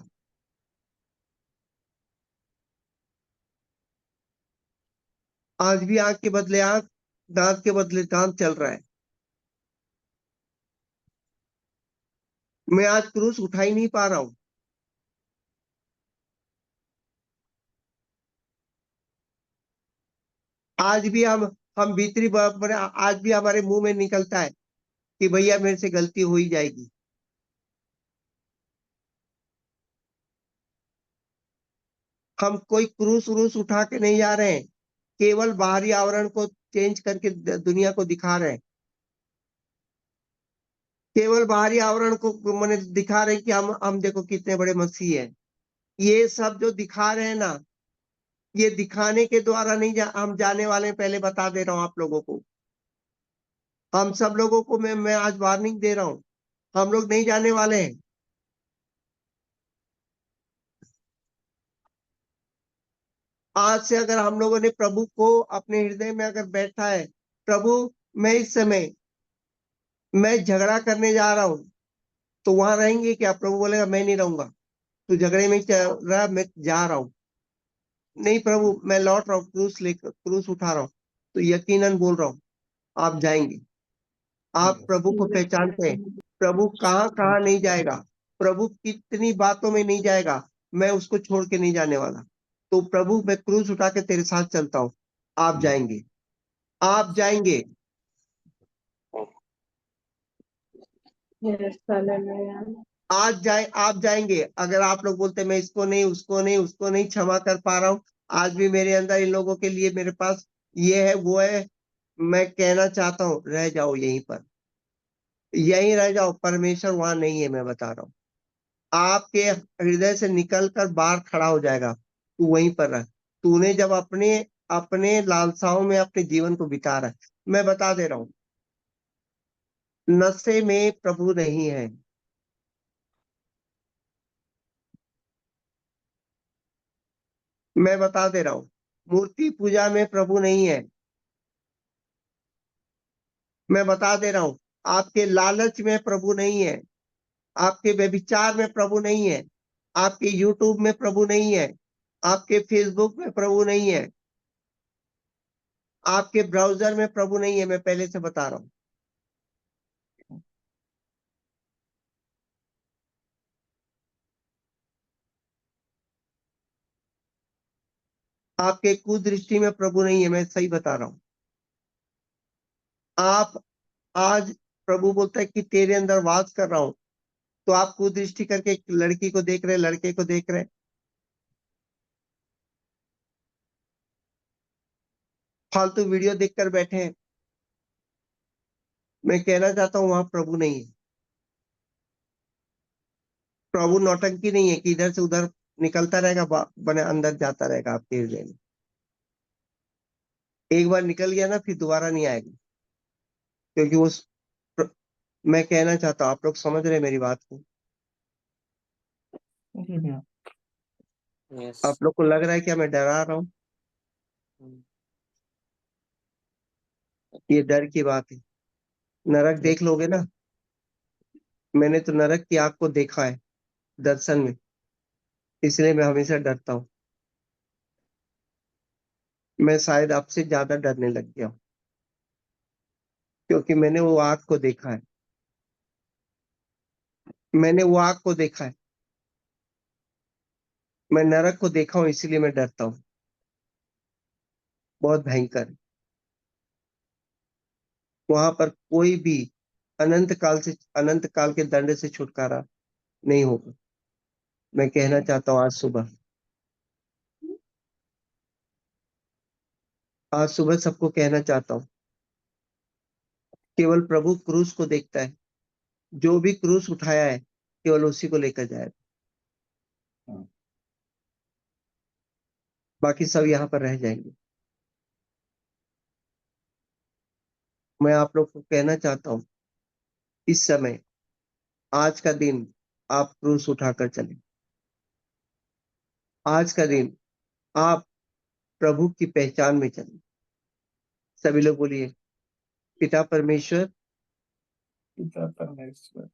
Speaker 1: आज भी आंख के बदले आंख, दांत के बदले दांत चल रहा है। मैं आज क्रूस उठा ही नहीं पा रहा हूं। आज भी हम आज भी हमारे मुंह में निकलता है कि भैया मेरे से गलती हो ही जाएगी। हम कोई क्रूस व्रूस उठा के नहीं जा रहे हैं, केवल बाहरी आवरण को चेंज करके दुनिया को दिखा रहे हैं। केवल बाहरी आवरण को मैंने दिखा रहे हैं कि हम देखो कितने बड़े मसीह हैं। ये सब जो दिखा रहे हैं ना, ये दिखाने के द्वारा नहीं हम जाने वाले हैं, पहले बता दे रहा हूं आप लोगों को। हम सब लोगों को मैं आज वार्निंग दे रहा हूं, हम लोग नहीं जाने वाले हैं। आज से अगर हम लोगों ने प्रभु को अपने हृदय में अगर बैठा है, प्रभु मैं इस समय मैं झगड़ा करने जा रहा हूं, तो वहां रहेंगे क्या? प्रभु बोलेगा मैं नहीं रहूंगा, तू झगड़े में चल रहा, मैं जा रहा हूं। नहीं प्रभु मैं लौट रहा हूँ, क्रूस उठा रहा हूँ, तो यकीनन बोल रहा हूँ आप जाएंगे। आप प्रभु को पहचानते हैं, प्रभु कहाँ कहाँ नहीं जाएगा, प्रभु कितनी बातों में नहीं जाएगा, मैं उसको छोड़ के नहीं जाने वाला। तो प्रभु मैं क्रूस उठा के तेरे साथ चलता हूँ, आप जाएंगे, आप जाएंगे।
Speaker 2: Yes, hallelujah.
Speaker 1: आज जाए, आप जाएंगे। अगर आप लोग बोलते मैं इसको नहीं, उसको नहीं, उसको नहीं क्षमा कर पा रहा हूँ, आज भी मेरे अंदर इन लोगों के लिए मेरे पास ये है वो है, मैं कहना चाहता हूँ रह जाओ यहीं पर, यहीं रह जाओ। परमेश्वर वहां नहीं है, मैं बता रहा हूँ। आपके हृदय से निकल कर बाहर खड़ा हो जाएगा, तू वहीं पर रह। तूने जब अपने अपने लालसाओं में अपने जीवन को बिता रहा है, मैं बता दे रहा हूँ नशे में प्रभु नहीं है। मैं बता दे रहा हूँ मूर्ति पूजा में प्रभु नहीं है। मैं बता दे रहा हूँ आपके लालच में प्रभु नहीं है, आपके व्यभिचार में प्रभु नहीं है, आपके यूट्यूब में प्रभु नहीं है, आपके फेसबुक में प्रभु नहीं है, आपके ब्राउजर में प्रभु नहीं है। मैं पहले से बता रहा हूँ। आपके कुदृष्टि में प्रभु नहीं है, मैं सही बता रहा हूँ। आप आज प्रभु बोलता है कि तेरे अंदर वास कर रहा हूं, तो आप कुदृष्टि करके एक लड़की को देख रहे, लड़के को देख रहे, फालतू वीडियो देखकर बैठे हैं। मैं कहना चाहता हूं वहां प्रभु नहीं है। प्रभु नौटंकी नहीं है कि इधर से उधर निकलता रहेगा, बने अंदर जाता रहेगा आपके हृदय में। एक बार निकल गया ना, फिर दोबारा नहीं आएगा, क्योंकि वो मैं कहना चाहता हूँ आप लोग समझ रहे हैं मेरी बात को।
Speaker 3: यस।
Speaker 1: आप लोग को लग रहा है क्या मैं डरा रहा हूँ? ये डर की बात है। नरक देख लोगे ना, मैंने तो नरक की आग को देखा है दर्शन में, इसलिए मैं हमेशा डरता हूँ। मैं शायद आपसे ज्यादा डरने लग गया हूँ, क्योंकि मैंने वो आग को देखा है, मैंने वो आग को देखा है, मैं नरक को देखा हूँ, इसीलिए मैं डरता हूँ। बहुत भयंकर है। वहां पर कोई भी अनंत काल के दंड से छुटकारा नहीं होगा। मैं कहना चाहता हूँ आज सुबह सबको कहना चाहता हूँ, केवल प्रभु क्रूस को देखता है, जो भी क्रूस उठाया है केवल उसी को लेकर जाएगा, बाकी सब यहाँ पर रह जाएंगे। मैं आप लोग को कहना चाहता हूँ इस समय, आज का दिन आप क्रूस उठाकर चले। आज का दिन आप प्रभु की पहचान में चले। सभी लोग बोलिए, पिता परमेश्वर
Speaker 3: पिता परमेश्वर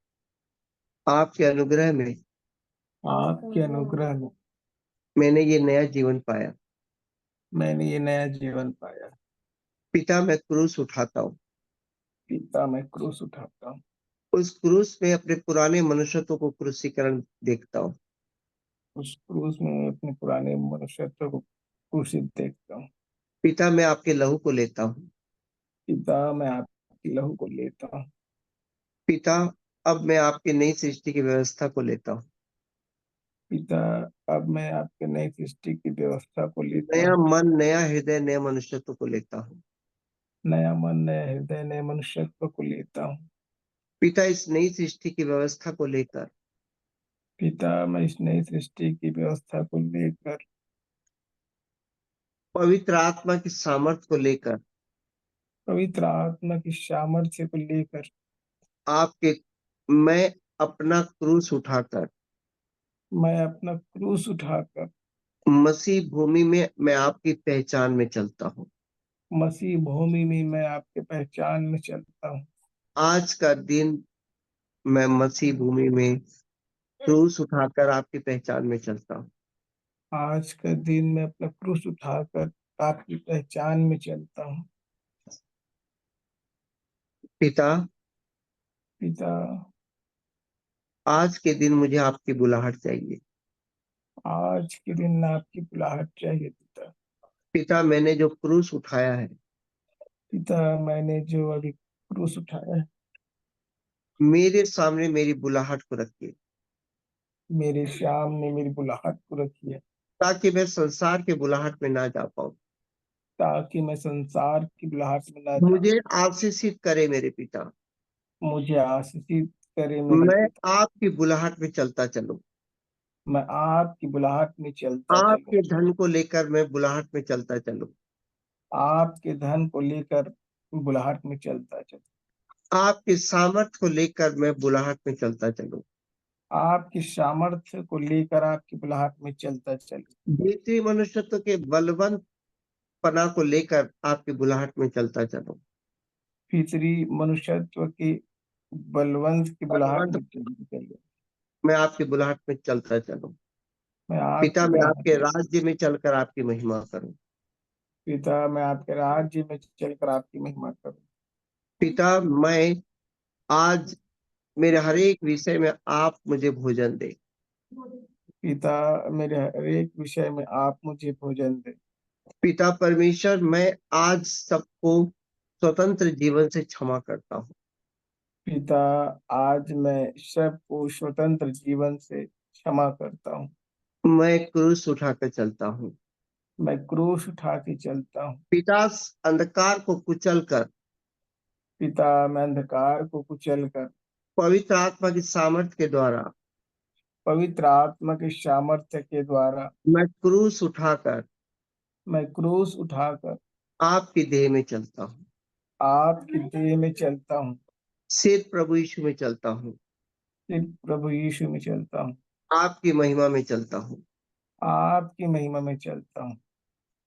Speaker 1: आपके अनुग्रह में
Speaker 3: आपके अनुग्रह में
Speaker 1: मैंने ये नया जीवन पाया।
Speaker 3: मैंने ये नया जीवन पाया।
Speaker 1: पिता मैं क्रूस उठाता हूँ,
Speaker 3: पिता मैं क्रूस उठाता हूँ,
Speaker 1: उस क्रूस में अपने पुराने मनुष्यत्व को क्रूसीकरण देखता हूँ।
Speaker 3: उस क्रूस में अपने पुराने मनुष्यत्व को क्रूसित देखता हूँ।
Speaker 1: पिता मैं आपके लहू को लेता हूँ।
Speaker 3: पिता मैं आपकी लहू को लेता हूँ।
Speaker 1: पिता अब मैं आपकी नई सृष्टि की व्यवस्था को लेता हूँ।
Speaker 3: पिता अब मैं आपके नई सृष्टि की व्यवस्था को लेता
Speaker 1: नया
Speaker 3: हूँ।
Speaker 1: मन, नया हृदय, नया मनुष्यत्व को लेता हूँ।
Speaker 3: नया मन, नया हृदय, नए मनुष्यत्व को लेता हूँ।
Speaker 1: पिता इस नई सृष्टि की व्यवस्था को लेकर
Speaker 3: पिता मैं इस नई सृष्टि की व्यवस्था को लेकर
Speaker 1: पवित्र आत्मा की सामर्थ्य को लेकर
Speaker 3: पवित्र आत्मा की सामर्थ्य को लेकर
Speaker 1: मैं अपना क्रूस उठाकर
Speaker 3: मैं अपना क्रूस उठाकर
Speaker 1: मसीह भूमि में मैं आपकी पहचान में चलता हूँ।
Speaker 3: मसीह भूमि में मैं आपके पहचान में चलता हूँ।
Speaker 1: आज का दिन मैं मसीह भूमि में क्रूस उठाकर आपकी पहचान में चलता हूँ।
Speaker 3: आज का दिन मैं अपना क्रूस उठाकर आपकी पहचान में चलता हूँ।
Speaker 1: पिता,
Speaker 3: पिता,
Speaker 1: आज के दिन मुझे आपकी बुलाहट चाहिए।
Speaker 3: आज के दिन आपकी बुलाहट चाहिए पिता।
Speaker 1: पिता, मैंने जो क्रूस उठाया है,
Speaker 3: पिता, मैंने जो अभी क्रूस उठाया है,
Speaker 1: मेरे सामने मेरी बुलाहट को रखिए,
Speaker 3: मेरे सामने मेरी बुलाहट को रखी है,
Speaker 1: ताकि मैं संसार के बुलाहट में ना जा पाऊं।
Speaker 3: ताकि मैं संसार की बुलाहट में ना जाऊं।
Speaker 1: मुझे आशीषित करे मेरे पिता।
Speaker 3: मुझे आशीषित करे मेरे
Speaker 1: मैं
Speaker 3: पिता।
Speaker 1: आपकी बुलाहट में चलता चलूं।
Speaker 3: मैं आपकी बुलाहट में चलता चलूं।
Speaker 1: आपके धन को लेकर मैं बुलाहट में चलता चलूं।
Speaker 3: आपके धन को लेकर बुलाहट में चलता चलूं।
Speaker 1: आपकी सामर्थ को लेकर मैं बुलाहट में चलता चलूं।
Speaker 3: आपकी सामर्थ्य को लेकर आपकी बुलाहट में चलता चलूं।
Speaker 1: भीतरी मनुष्यत्व के बलवंत पना को लेकर आपकी बुलाहट में चलता चलूं।
Speaker 3: भीतरी मनुष्यत्व की बलवंत की बुलाहट
Speaker 1: बलवंत
Speaker 3: में चलता चलूं।
Speaker 1: मैं आपकी बुलाहट में चलता चलूं।
Speaker 3: मैं
Speaker 1: पिता,
Speaker 3: आपकी
Speaker 1: मैं
Speaker 3: बुलाहट
Speaker 1: आपके राज्य में चलकर आपकी महिमा करूं।
Speaker 3: पिता, मैं आपके राज्य में चलकर आपकी महिमा करूं।
Speaker 1: पिता, मैं आज मेरे हर एक विषय में आप मुझे भोजन दे।
Speaker 3: पिता, मेरे हर एक विषय में आप मुझे भोजन दे।
Speaker 1: पिता परमेश्वर, मैं आज सबको स्वतंत्र जीवन से क्षमा करता हूँ।
Speaker 3: पिता, आज मैं सबको स्वतंत्र जीवन से क्षमा करता हूँ।
Speaker 1: मैं क्रूस उठाकर चलता हूँ।
Speaker 3: मैं क्रूस उठा के चलता हूँ।
Speaker 1: पिता, अंधकार को कुचल कर
Speaker 3: पिता, मैं अंधकार को कुचल कर
Speaker 1: पवित्र आत्मा की सामर्थ्य के द्वारा
Speaker 3: पवित्र आत्मा के सामर्थ्य के द्वारा
Speaker 1: मैं क्रूस उठाकर
Speaker 3: मैं क्रूस उठाकर
Speaker 1: आपकी देह में चलता हूँ।
Speaker 3: आपकी देह में चलता हूँ।
Speaker 1: सिर्फ प्रभु यीशु में चलता हूँ।
Speaker 3: सिर्फ प्रभु यीशु में चलता हूँ।
Speaker 1: आपकी महिमा में चलता हूँ।
Speaker 3: आपकी महिमा में चलता हूँ।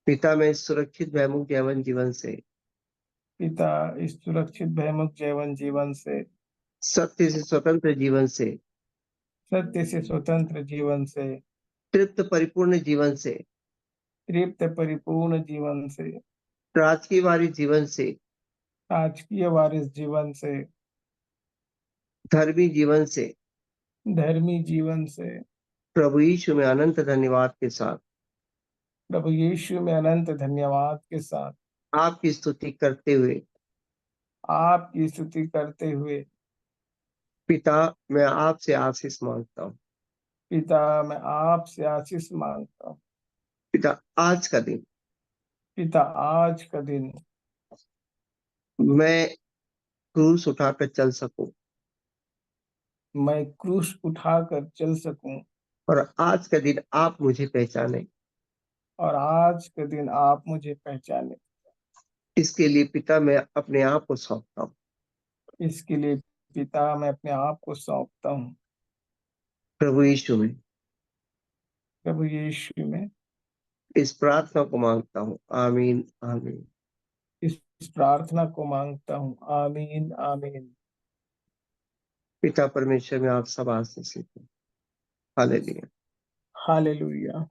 Speaker 1: पिता, मैं सुरक्षित भयमुक्त जीवन जीवन से,
Speaker 3: पिता, इस सुरक्षित भयमुक्त जीवन जीवन से,
Speaker 1: सत्य से स्वतंत्र जीवन से,
Speaker 3: सत्य से स्वतंत्र जीवन से,
Speaker 1: तृप्त परिपूर्ण जीवन से,
Speaker 3: तृप्त परिपूर्ण जीवन से,
Speaker 1: राजकीय वारी जीवन से,
Speaker 3: राजकीय वारिस जीवन से,
Speaker 1: धर्मी जीवन से,
Speaker 3: धर्मी जीवन से,
Speaker 1: प्रभु यीशु में अनंत धन्यवाद के साथ
Speaker 3: प्रभु यीशु में अनंत धन्यवाद के साथ
Speaker 1: आपकी स्तुति करते हुए,
Speaker 3: आपकी स्तुति करते हुए,
Speaker 1: पिता, मैं आपसे आशीष मांगता हूँ।
Speaker 3: पिता, मैं आपसे आशीष मांगता हूँ।
Speaker 1: पिता, आज का दिन
Speaker 3: पिता, आज का दिन
Speaker 1: मैं क्रूस उठाकर चल सकूं,
Speaker 3: मैं क्रूस उठाकर चल सकूं,
Speaker 1: और आज का दिन आप मुझे पहचाने।
Speaker 3: और आज के दिन आप मुझे पहचाने।
Speaker 1: इसके लिए पिता, मैं अपने आप को सौंपता हूँ।
Speaker 3: इसके लिए पिता, मैं अपने आप को सौंपता हूँ।
Speaker 1: प्रभु यीशु में
Speaker 3: प्रभु यीशु में
Speaker 1: इस प्रार्थना को मांगता हूँ। आमीन, आमीन।
Speaker 3: इस प्रार्थना को मांगता हूँ। आमीन, आमीन।
Speaker 1: पिता परमेश्वर में आप सब आशीषित हैं। हालेलुया।
Speaker 3: हालेलुया।